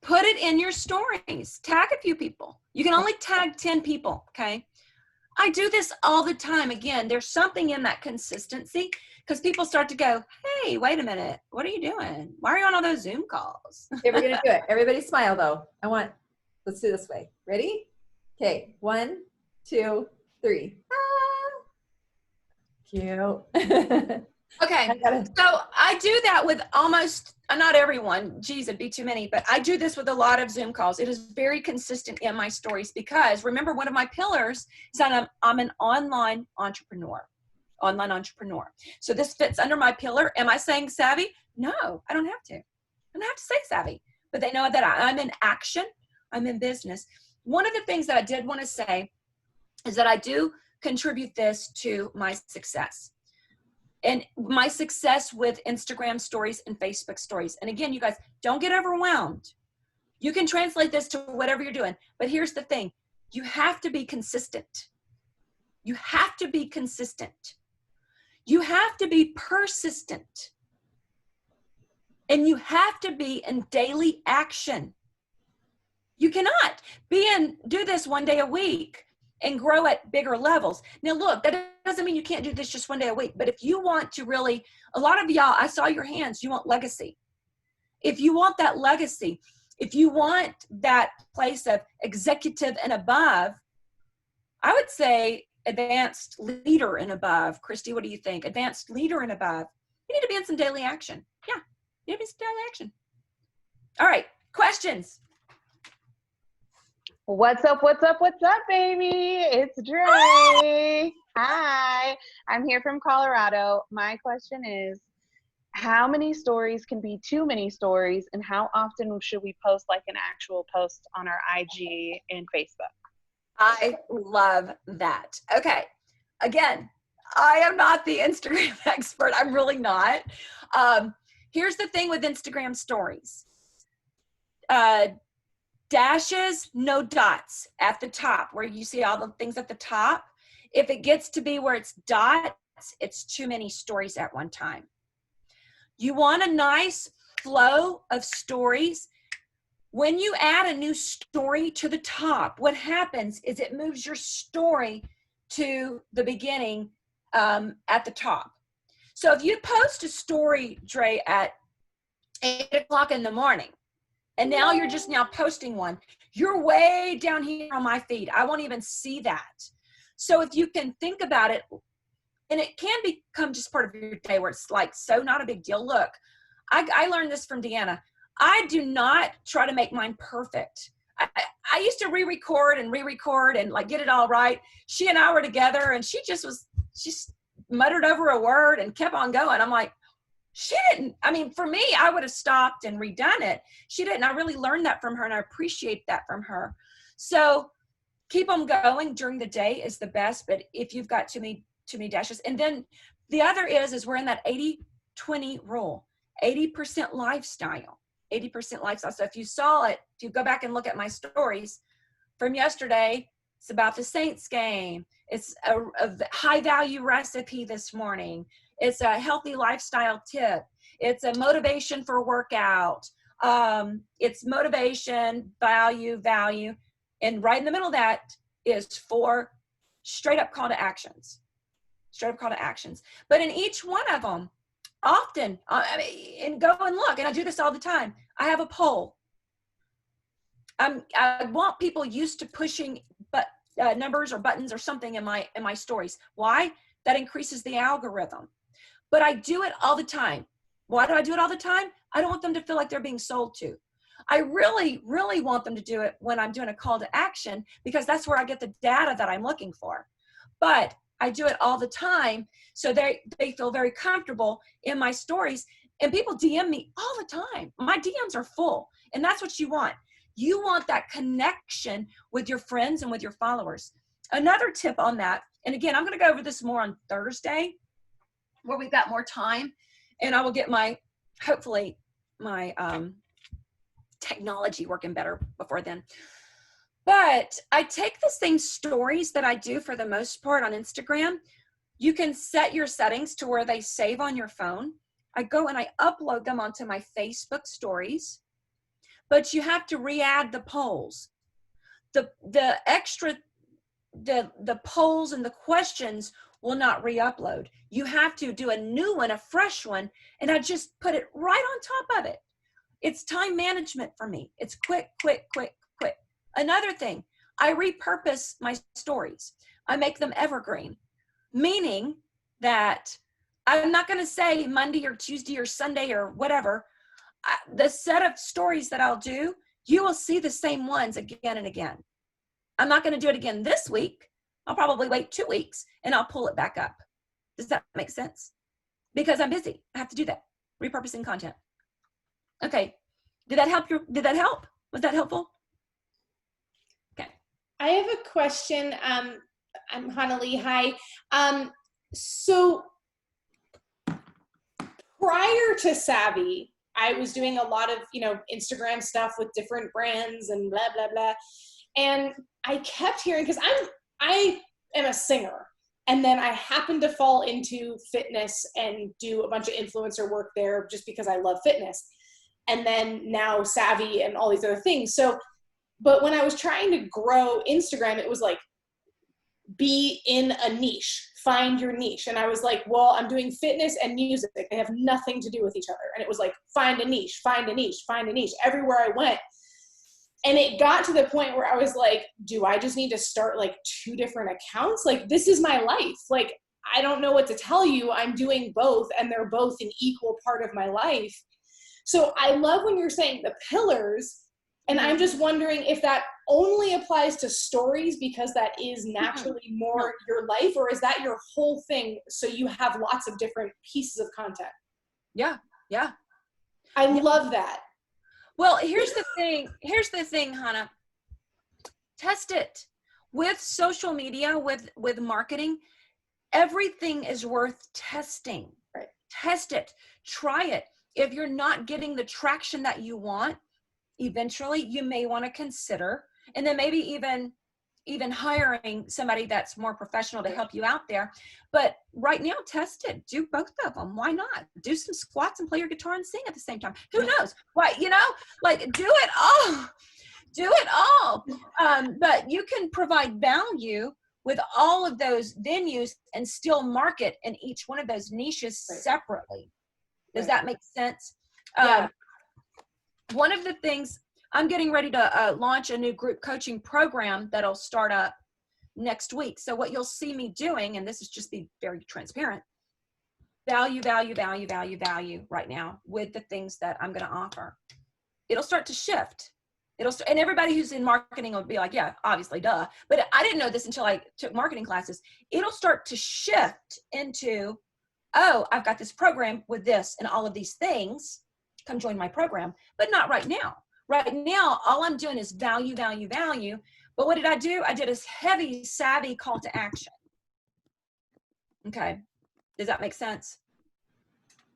Put it in your stories. Tag a few people. You can only tag 10 people, okay? I do this all the time. Again, there's something in that consistency because people start to go, hey, wait a minute. What are you doing? Why are you on all those Zoom calls? Okay, we're going to do it. Everybody smile, though. Let's do this way. Ready? Okay, 1, 2, 3. Ah. Cute. Okay, so I do that with almost, not everyone, geez, it'd be too many, but I do this with a lot of Zoom calls. It is very consistent in my stories because remember, one of my pillars is that I'm an online entrepreneur. So this fits under my pillar. Am I saying savvy? No, I don't have to. I don't have to say savvy, but they know that I'm in action. I'm in business. One of the things that I did want to say is that I do contribute this to my success. And my success with Instagram stories and Facebook stories. And again, you guys, don't get overwhelmed. You can translate this to whatever you're doing. But here's the thing. You have to be consistent. You have to be consistent. You have to be persistent. And you have to be in daily action. You cannot do this one day a week and grow at bigger levels. Now look, that doesn't mean you can't do this just one day a week, but if you want to really, a lot of y'all, I saw your hands, you want legacy. If you want that legacy, if you want that place of executive and above, I would say advanced leader and above. Christy, what do you think? Advanced leader and above. You need to be in some daily action. Yeah, you need to be in some daily action. All right, questions. What's up, baby? It's Dre. Hi. I'm here from Colorado. My question is, how many stories can be too many stories, and how often should we post like an actual post on our IG and Facebook? I love that. Okay. Again, I am not the Instagram expert. I'm really not. Here's the thing with Instagram stories. Dashes, no dots at the top where you see all the things at the top. If it gets to be where it's dots, it's too many stories at one time. You want a nice flow of stories. When you add a new story to the top, what happens is it moves your story to the beginning at the top. So if you post a story, Dre, at 8 o'clock in the morning, and now you're just now posting one, you're way down here on my feed. I won't even see that. So if you can think about it, and it can become just part of your day where it's like, so not a big deal. Look, I learned this from Deanna. I do not try to make mine perfect. I used to re-record and like get it all right. She and I were together and she muttered over a word and kept on going. I'm like, she didn't, I mean, for me, I would have stopped and redone it. She didn't. I really learned that from her and I appreciate that from her. So keep them going during the day is the best, but if you've got too many dashes. And then the other is we're in that 80-20 rule, 80% lifestyle, 80% lifestyle. So if you saw it, if you go back and look at my stories from yesterday, it's about the Saints game. It's a high value recipe this morning. It's a healthy lifestyle tip. It's a motivation for workout. It's motivation, value. And right in the middle of that is 4 straight up call to actions. But in each one of them, often, and go and look, and I do this all the time, I have a poll. I want people used to pushing numbers or buttons or something in my stories. Why? That increases the algorithm. But I do it all the time. Why do I do it all the time? I don't want them to feel like they're being sold to. I really, really want them to do it when I'm doing a call to action because that's where I get the data that I'm looking for. But I do it all the time. So they feel very comfortable in my stories, and people DM me all the time. My DMs are full, and that's what you want. You want that connection with your friends and with your followers. Another tip on that, and again, I'm going to go over this more on Thursday where we've got more time, and I will get hopefully my technology working better before then. But I take the same stories that I do for the most part on Instagram. You can set your settings to where they save on your phone. I go and I upload them onto my Facebook stories, but you have to re-add the polls. The polls and the questions will not re-upload. You have to do a new one, a fresh one, and I just put it right on top of it. It's time management for me. It's quick. Another thing, I repurpose my stories. I make them evergreen, meaning that I'm not going to say Monday or Tuesday or Sunday or whatever. The set of stories that I'll do, you will see the same ones again and again. I'm not going to do it again this week. I'll probably wait 2 weeks and I'll pull it back up. Does that make sense? Because I'm busy. I have to do that. Repurposing content. Okay. Did that help? Was that helpful? Okay. I have a question. I'm Hannah Lee. Hi. So prior to Savvy, I was doing a lot of, Instagram stuff with different brands and blah, blah, blah. And I kept hearing, because I am a singer, and then I happened to fall into fitness and do a bunch of influencer work there just because I love fitness. And then now Savvy and all these other things. So, but when I was trying to grow Instagram, it was like, be in a niche, find your niche. And I was like, well, I'm doing fitness and music. They have nothing to do with each other. And it was like, find a niche, find a niche, find a niche everywhere I went. And it got to the point where I was like, do I just need to start like 2 different accounts? Like, this is my life. Like, I don't know what to tell you. I'm doing both, and they're both an equal part of my life. So I love when you're saying the pillars, and I'm just wondering if that only applies to stories because that is naturally more your life, or is that your whole thing so you have lots of different pieces of content? Yeah. I love that. Well, here's the thing, Hannah. Test it. With social media, with marketing, everything is worth testing. Right. Test it. Try it. If you're not getting the traction that you want, eventually you may want to consider, and then maybe even hiring somebody that's more professional to help you out there. But right now, test it. Do both of them. Why not? Do some squats and play your guitar and sing at the same time. Who knows? Why, like do it all. Do it all. But you can provide value with all of those venues and still market in each one of those niches separately. Does that make sense? Yeah. One of the things, I'm getting ready to launch a new group coaching program that'll start up next week. So what you'll see me doing, and this is just be very transparent, value right now with the things that I'm going to offer. It'll start to shift. And everybody who's in marketing will be like, yeah, obviously, duh. But I didn't know this until I took marketing classes. It'll start to shift into, oh, I've got this program with this and all of these things. Come join my program. But not right now. Right now, all I'm doing is value. But what did I do? I did a heavy Savvy call to action. Okay. Does that make sense?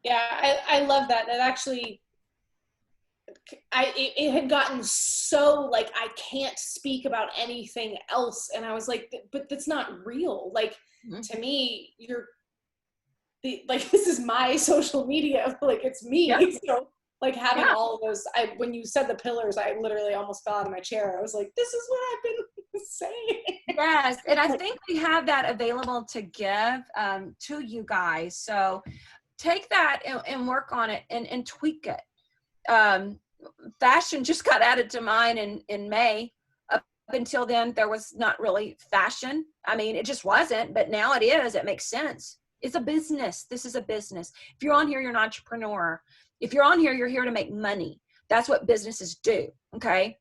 Yeah, I love that. That actually, it had gotten so like, I can't speak about anything else. And I was like, but that's not real. Like, to me, this is my social media. Like, it's me. Yeah. So like having all of those, when you said the pillars, I literally almost fell out of my chair. I was like, this is what I've been saying. Yes. And I think we have that available to give to you guys. So take that and work on it and tweak it. Fashion just got added to mine in May. Up until then, there was not really fashion. I mean, it just wasn't, but now it is. It makes sense. It's a business. This is a business. If you're on here, you're an entrepreneur. If you're on here, you're here to make money. That's what businesses do. Okay.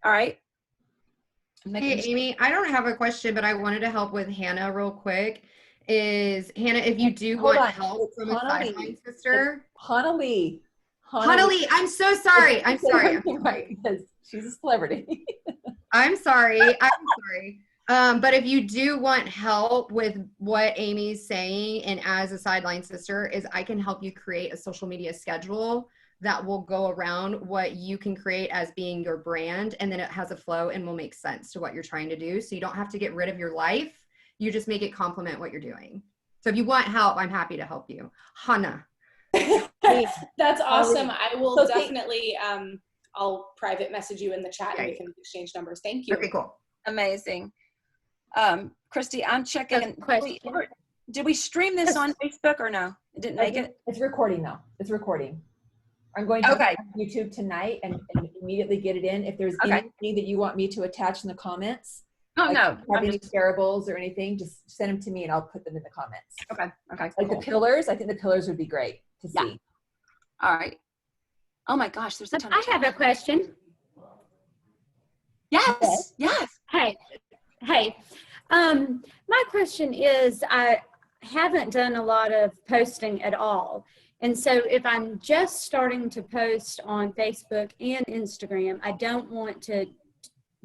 All right. Hey, Amy, I don't have a question, but I wanted to help with Hannah real quick. Is Hannah, if you do Hold want on. help It's from a Hannah Lee. sideline sister. Hannah Lee. Hannah Lee, I'm so sorry. I'm sorry. Right, because she's a celebrity. I'm sorry. I'm sorry. But if you do want help with what Amy's saying, and as a sideline sister, is I can help you create a social media schedule that will go around what you can create as being your brand, and then it has a flow and will make sense to what you're trying to do. So you don't have to get rid of your life. You just make it complement what you're doing. So if you want help, I'm happy to help you. Hannah. That's awesome. I will definitely, I'll private message you in the chat and we can exchange numbers. Thank you. Okay, cool. Amazing. Christy, I'm checking. Question. Did we stream this on Facebook or no? It didn't make it? It's recording though. It's recording. I'm going to YouTube tonight and immediately get it in. If there's anything that you want me to attach in the comments, have any shareables or anything, just send them to me and I'll put them in the comments. Okay. Like the pillars, I think the pillars would be great to see. All right. Oh my gosh, there's a ton. I have a question. Yes. Hey. My question is, I haven't done a lot of posting at all. And so if I'm just starting to post on Facebook and Instagram, I don't want to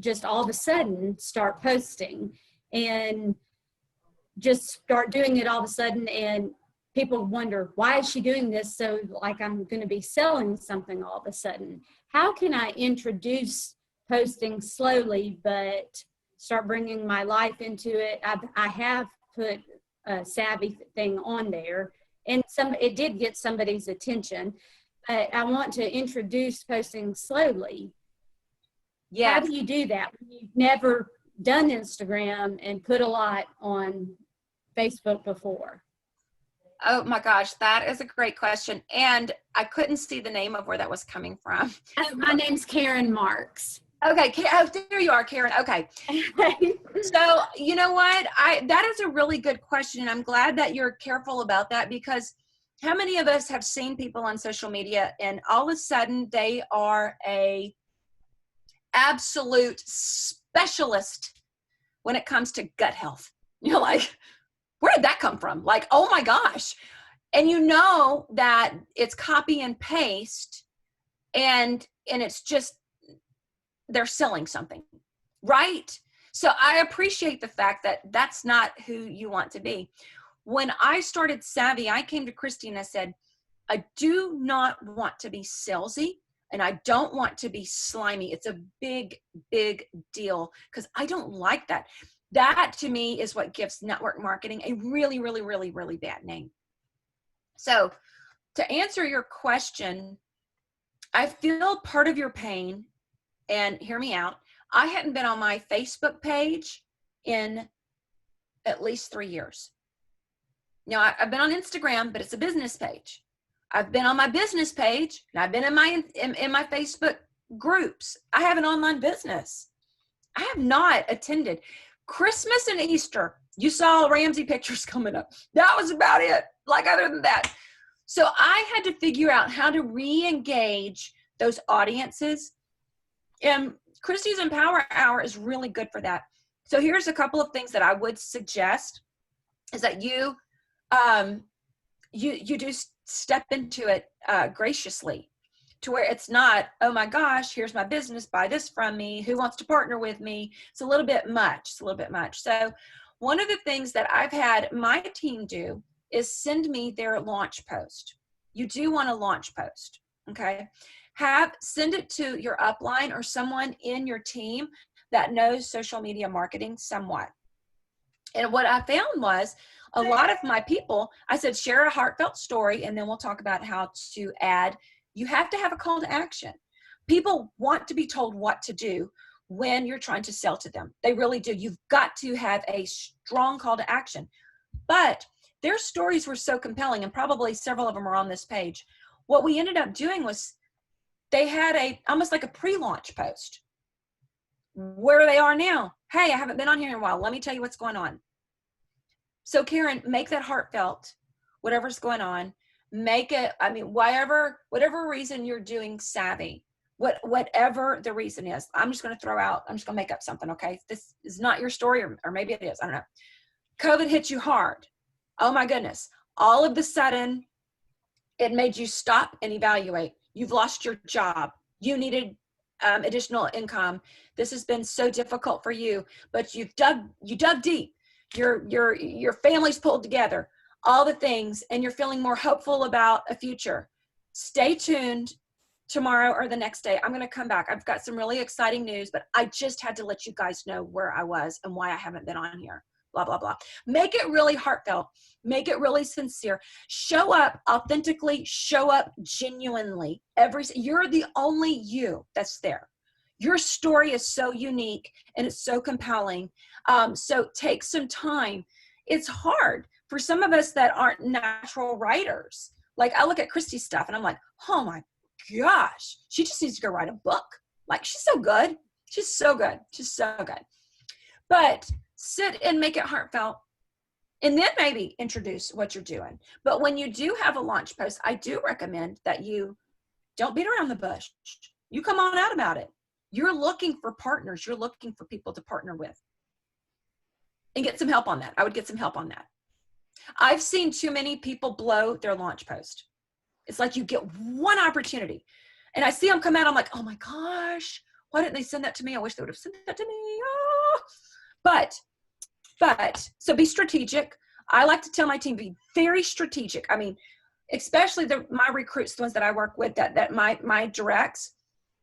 just all of a sudden start posting and just start doing it all of a sudden, and people wonder, why is she doing this? So like I'm going to be selling something all of a sudden. How can I introduce posting slowly, but start bringing my life into it? I have put a savvy thing on there, and it did get somebody's attention, but I want to introduce posting slowly. Yeah. How do you do that when you've never done Instagram and put a lot on Facebook before? Oh my gosh, that is a great question. And I couldn't see the name of where that was coming from. My name's Karen Marks. Okay, there you are, Karen. Okay. So you know what? That is a really good question. And I'm glad that you're careful about that, because how many of us have seen people on social media and all of a sudden they are a absolute specialist when it comes to gut health? You're like, where did that come from? Like, oh my gosh. And you know that it's copy and paste and it's just, they're selling something, right? So I appreciate the fact that that's not who you want to be. When I started Savvy, I came to Christy and I said, I do not want to be salesy and I don't want to be slimy. It's a big, big deal because I don't like that. That to me is what gives network marketing a really, really, really, really bad name. So to answer your question, I feel part of your pain, and hear me out. I hadn't been on my Facebook page in at least 3 years. Now I've been on Instagram, but it's a business page. I've been on my business page and I've been in my Facebook groups. I have an online business. I have not attended Christmas and Easter. You saw Ramsey pictures coming up. That was about it. Like other than that. So I had to figure out how to re-engage those audiences. And Christy's Empower Hour is really good for that. So here's a couple of things that I would suggest is that you do step into it graciously, to where it's not, oh my gosh, here's my business, buy this from me, who wants to partner with me? It's a little bit much. So one of the things that I've had my team do is send me their launch post. You do want a launch post, okay? Send it to your upline or someone in your team that knows social media marketing somewhat. And what I found was a lot of my people, I said, share a heartfelt story, and then we'll talk about how to add. You have to have a call to action. People want to be told what to do when you're trying to sell to them. They really do. You've got to have a strong call to action. But their stories were so compelling, and probably several of them are on this page. What we ended up doing was they had almost like a pre-launch post. Where they are now. Hey, I haven't been on here in a while. Let me tell you what's going on. So Karen, make that heartfelt, whatever's going on. Make it, whatever reason you're doing Savvy, whatever the reason is. I'm just going to make up something. Okay. This is not your story, or maybe it is. I don't know. COVID hit you hard. Oh my goodness. All of a sudden it made you stop and evaluate. You've lost your job. You needed additional income. This has been so difficult for you, but you dug deep. Your family's pulled together, all the things, and you're feeling more hopeful about a future. Stay tuned tomorrow or the next day. I'm going to come back. I've got some really exciting news, but I just had to let you guys know where I was and why I haven't been on here. Blah, blah, blah. Make it really heartfelt. Make it really sincere. Show up authentically. Show up genuinely. You're the only you that's there. Your story is so unique and it's so compelling. So take some time. It's hard for some of us that aren't natural writers. Like, I look at Christy's stuff and I'm like, oh my gosh, she just needs to go write a book. Like, she's so good. She's so good. She's so good. But sit and make it heartfelt, and then maybe introduce what you're doing. But when you do have a launch post, I do recommend that you don't beat around the bush. You come on out about it. You're looking for partners. You're looking for people to partner with, and get some help on that. I would get some help on that. I've seen too many people blow their launch post. It's like you get one opportunity, and I see them come out. I'm like, oh my gosh, why didn't they send that to me? I wish they would have sent that to me. Oh. But so be strategic. I like to tell my team, be very strategic. I mean, especially my recruits, the ones that I work with, that my directs.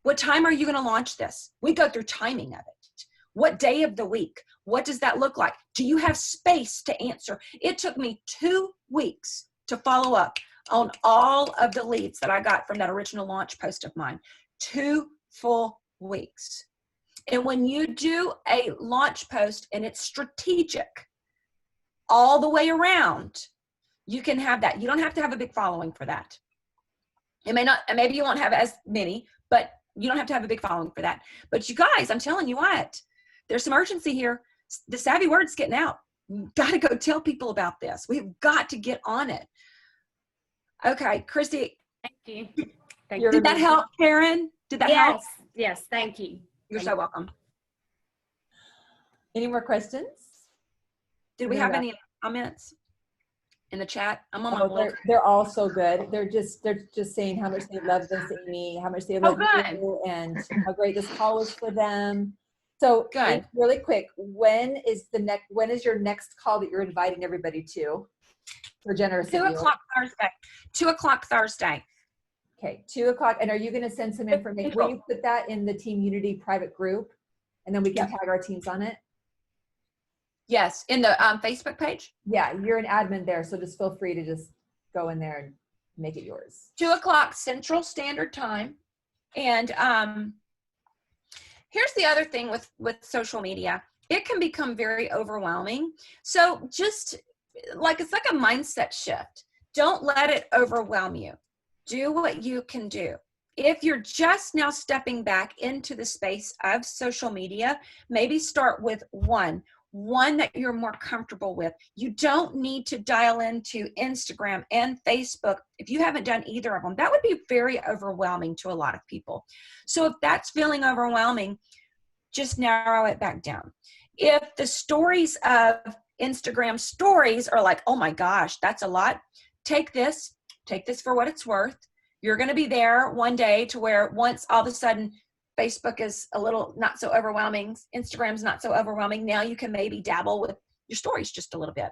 What time are you going to launch this? We go through timing of it. What day of the week? What does that look like? Do you have space to answer? It took me 2 weeks to follow up on all of the leads that I got from that original launch post of mine. 2 full weeks. And when you do a launch post and it's strategic all the way around, you can have that. You don't have to have a big following for that. It may not, maybe you won't have as many, but you don't have to have a big following for that. But you guys, I'm telling you what, there's some urgency here. The savvy word's getting out. You've got to go tell people about this. We've got to get on it. Okay, Christy. Thank you. Did that help, Karen? Did that help? Yes, thank you. You're so welcome. Any more questions? Did we have any comments in the chat? I'm on my blog. They're all so good. They're just saying how much they love this, Amy, how much they love you, and how great this call was for them. So good. Really quick, when is your next call that you're inviting everybody to for Generous? 2 o'clock Thursday. 2 o'clock Thursday. Okay, 2 o'clock. And are you going to send some information? Will you put that in the Team Unity private group, and then we can tag our teams on it? Yes, in the Facebook page. Yeah, you're an admin there, so just feel free to just go in there and make it yours. 2 o'clock Central Standard Time. And here's the other thing with social media. It can become very overwhelming. So just it's like a mindset shift. Don't let it overwhelm you. Do what you can do. If you're just now stepping back into the space of social media, maybe start with one that you're more comfortable with. You don't need to dial into Instagram and Facebook. If you haven't done either of them, that would be very overwhelming to a lot of people. So if that's feeling overwhelming, just narrow it back down. If the stories of Instagram stories are like, oh my gosh, that's a lot, take this for what it's worth. You're going to be there one day to where once all of a sudden Facebook is a little not so overwhelming, Instagram's not so overwhelming, now you can maybe dabble with your stories just a little bit.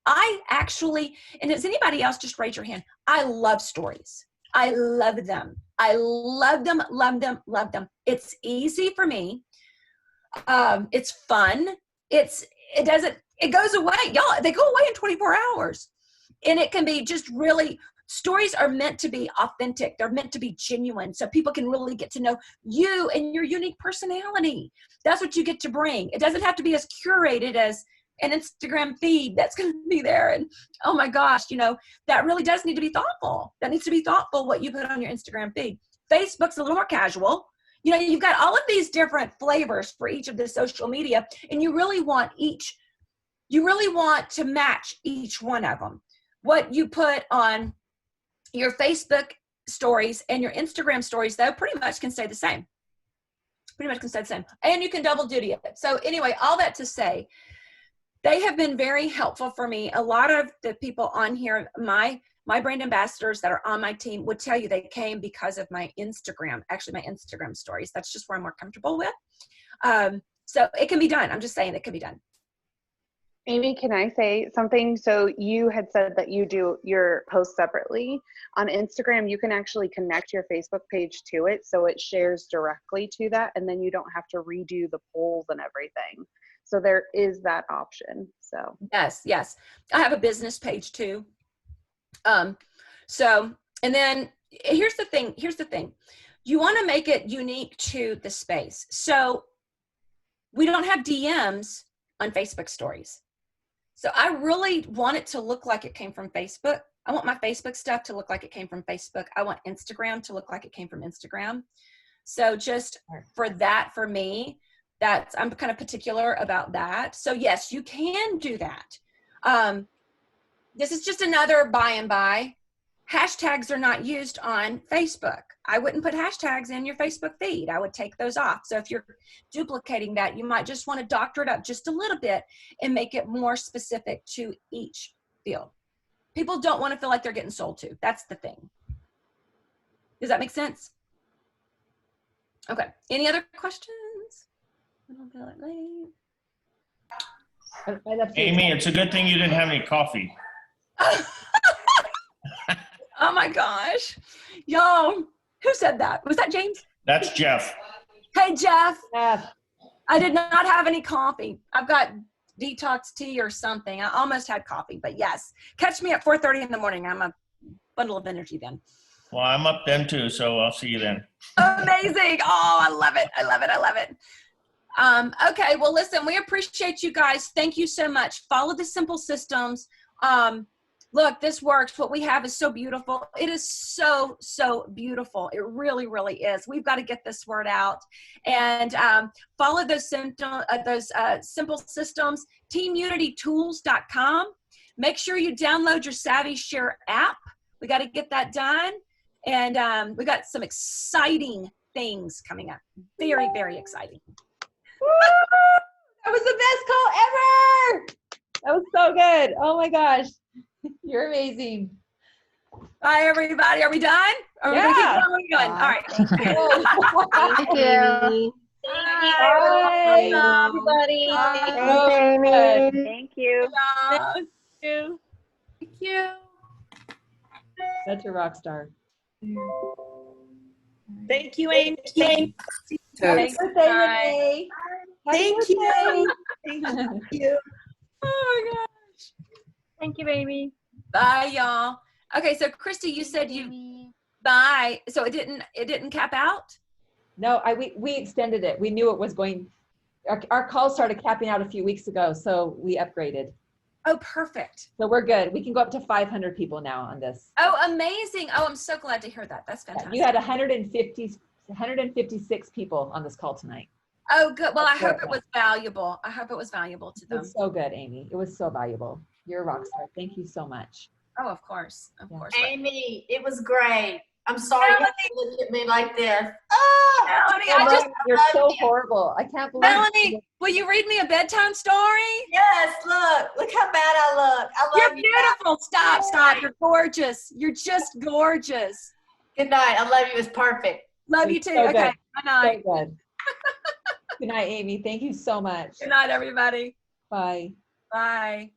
I actually, and does anybody else, just raise your hand, I love stories. I love them. I love them, love them, love them. It's easy for me. It's fun. It goes away. Y'all, they go away in 24 hours. And it can be just really, stories are meant to be authentic. They're meant to be genuine. So people can really get to know you and your unique personality. That's what you get to bring. It doesn't have to be as curated as an Instagram feed that's going to be there. And oh my gosh, that really does need to be thoughtful. That needs to be thoughtful what you put on your Instagram feed. Facebook's a little more casual. You've got all of these different flavors for each of the social media, and you really want to match each one of them. What you put on your Facebook stories and your Instagram stories, though, pretty much can stay the same. And you can double duty it. So anyway, all that to say, they have been very helpful for me. A lot of the people on here, my brand ambassadors that are on my team would tell you they came because of my Instagram, actually my Instagram stories. That's just where I'm more comfortable with. So it can be done. I'm just saying it can be done. Amy, can I say something? So you had said that you do your posts separately. On Instagram, you can actually connect your Facebook page to it so it shares directly to that, and then you don't have to redo the polls and everything. So there is that option. So yes. I have a business page too. And then here's the thing. You want to make it unique to the space. So we don't have DMs on Facebook stories. So I really want it to look like it came from Facebook. I want my Facebook stuff to look like it came from Facebook. I want Instagram to look like it came from Instagram. So just for that, for me, I'm kind of particular about that. So yes, you can do that. This is just another by and by. Hashtags are not used on Facebook. I wouldn't put hashtags in your Facebook feed. I would take those off. So if you're duplicating that, you might just want to doctor it up just a little bit and make it more specific to each field. People don't want to feel like they're getting sold to. That's the thing. Does that make sense? Okay. Any other questions? I don't feel like Amy, it's a good thing you didn't have any coffee. Oh my gosh. Yo, who said that? Was that James? That's Jeff. Hey, Jeff. I did not have any coffee. I've got detox tea or something. I almost had coffee, but yes. Catch me at 4:30 in the morning. I'm a bundle of energy then. Well, I'm up then too, so I'll see you then. Amazing. Oh, I love it. Okay, well, listen, we appreciate you guys. Thank you so much. Follow the simple systems. Look, this works. What we have is so beautiful. It is so, so beautiful. It really, really is. We've got to get this word out and follow those simple systems. TeamUnityTools.com. Make sure you download your Savvy Share app. We got to get that done. And we got some exciting things coming up. Very, very exciting. Woo! That was the best call ever. That was so good. Oh my gosh. You're amazing. Bye, everybody. Are we done? Are we going to keep going? All right. Thank you. Bye. Bye, everybody. Thank you. Thank you. Such a rock star. Thank you, Amy. Happy birthday, Renee. Thank you. Thank you. Oh, my gosh. Thank you, Amy. Bye, y'all. Okay, so Christy, you said bye. So it didn't cap out? No, we extended it. We knew it was going. Our calls started capping out a few weeks ago, so we upgraded. Oh, perfect. So we're good. We can go up to 500 people now on this. Oh, amazing. Oh, I'm so glad to hear that. That's fantastic. You had 156 people on this call tonight. Oh, good. Well, I hope it was valuable. I hope it was valuable to It them. was so good, Amy. It was so valuable. You're a rock star. Thank you so much. Oh, of course. Of course. Amy, it was great. I'm sorry you have to look at me like this. Melanie, You're so horrible. I can't believe Melanie, will you read me a bedtime story? Yes, look how bad I look. I love You're you. beautiful. Stop. You're gorgeous. You're just gorgeous. Good night. I love you. It's perfect. Love you too. So Okay. good. Good night. So good. Good night, Amy. Thank you so much. Good night, everybody. Bye. Bye.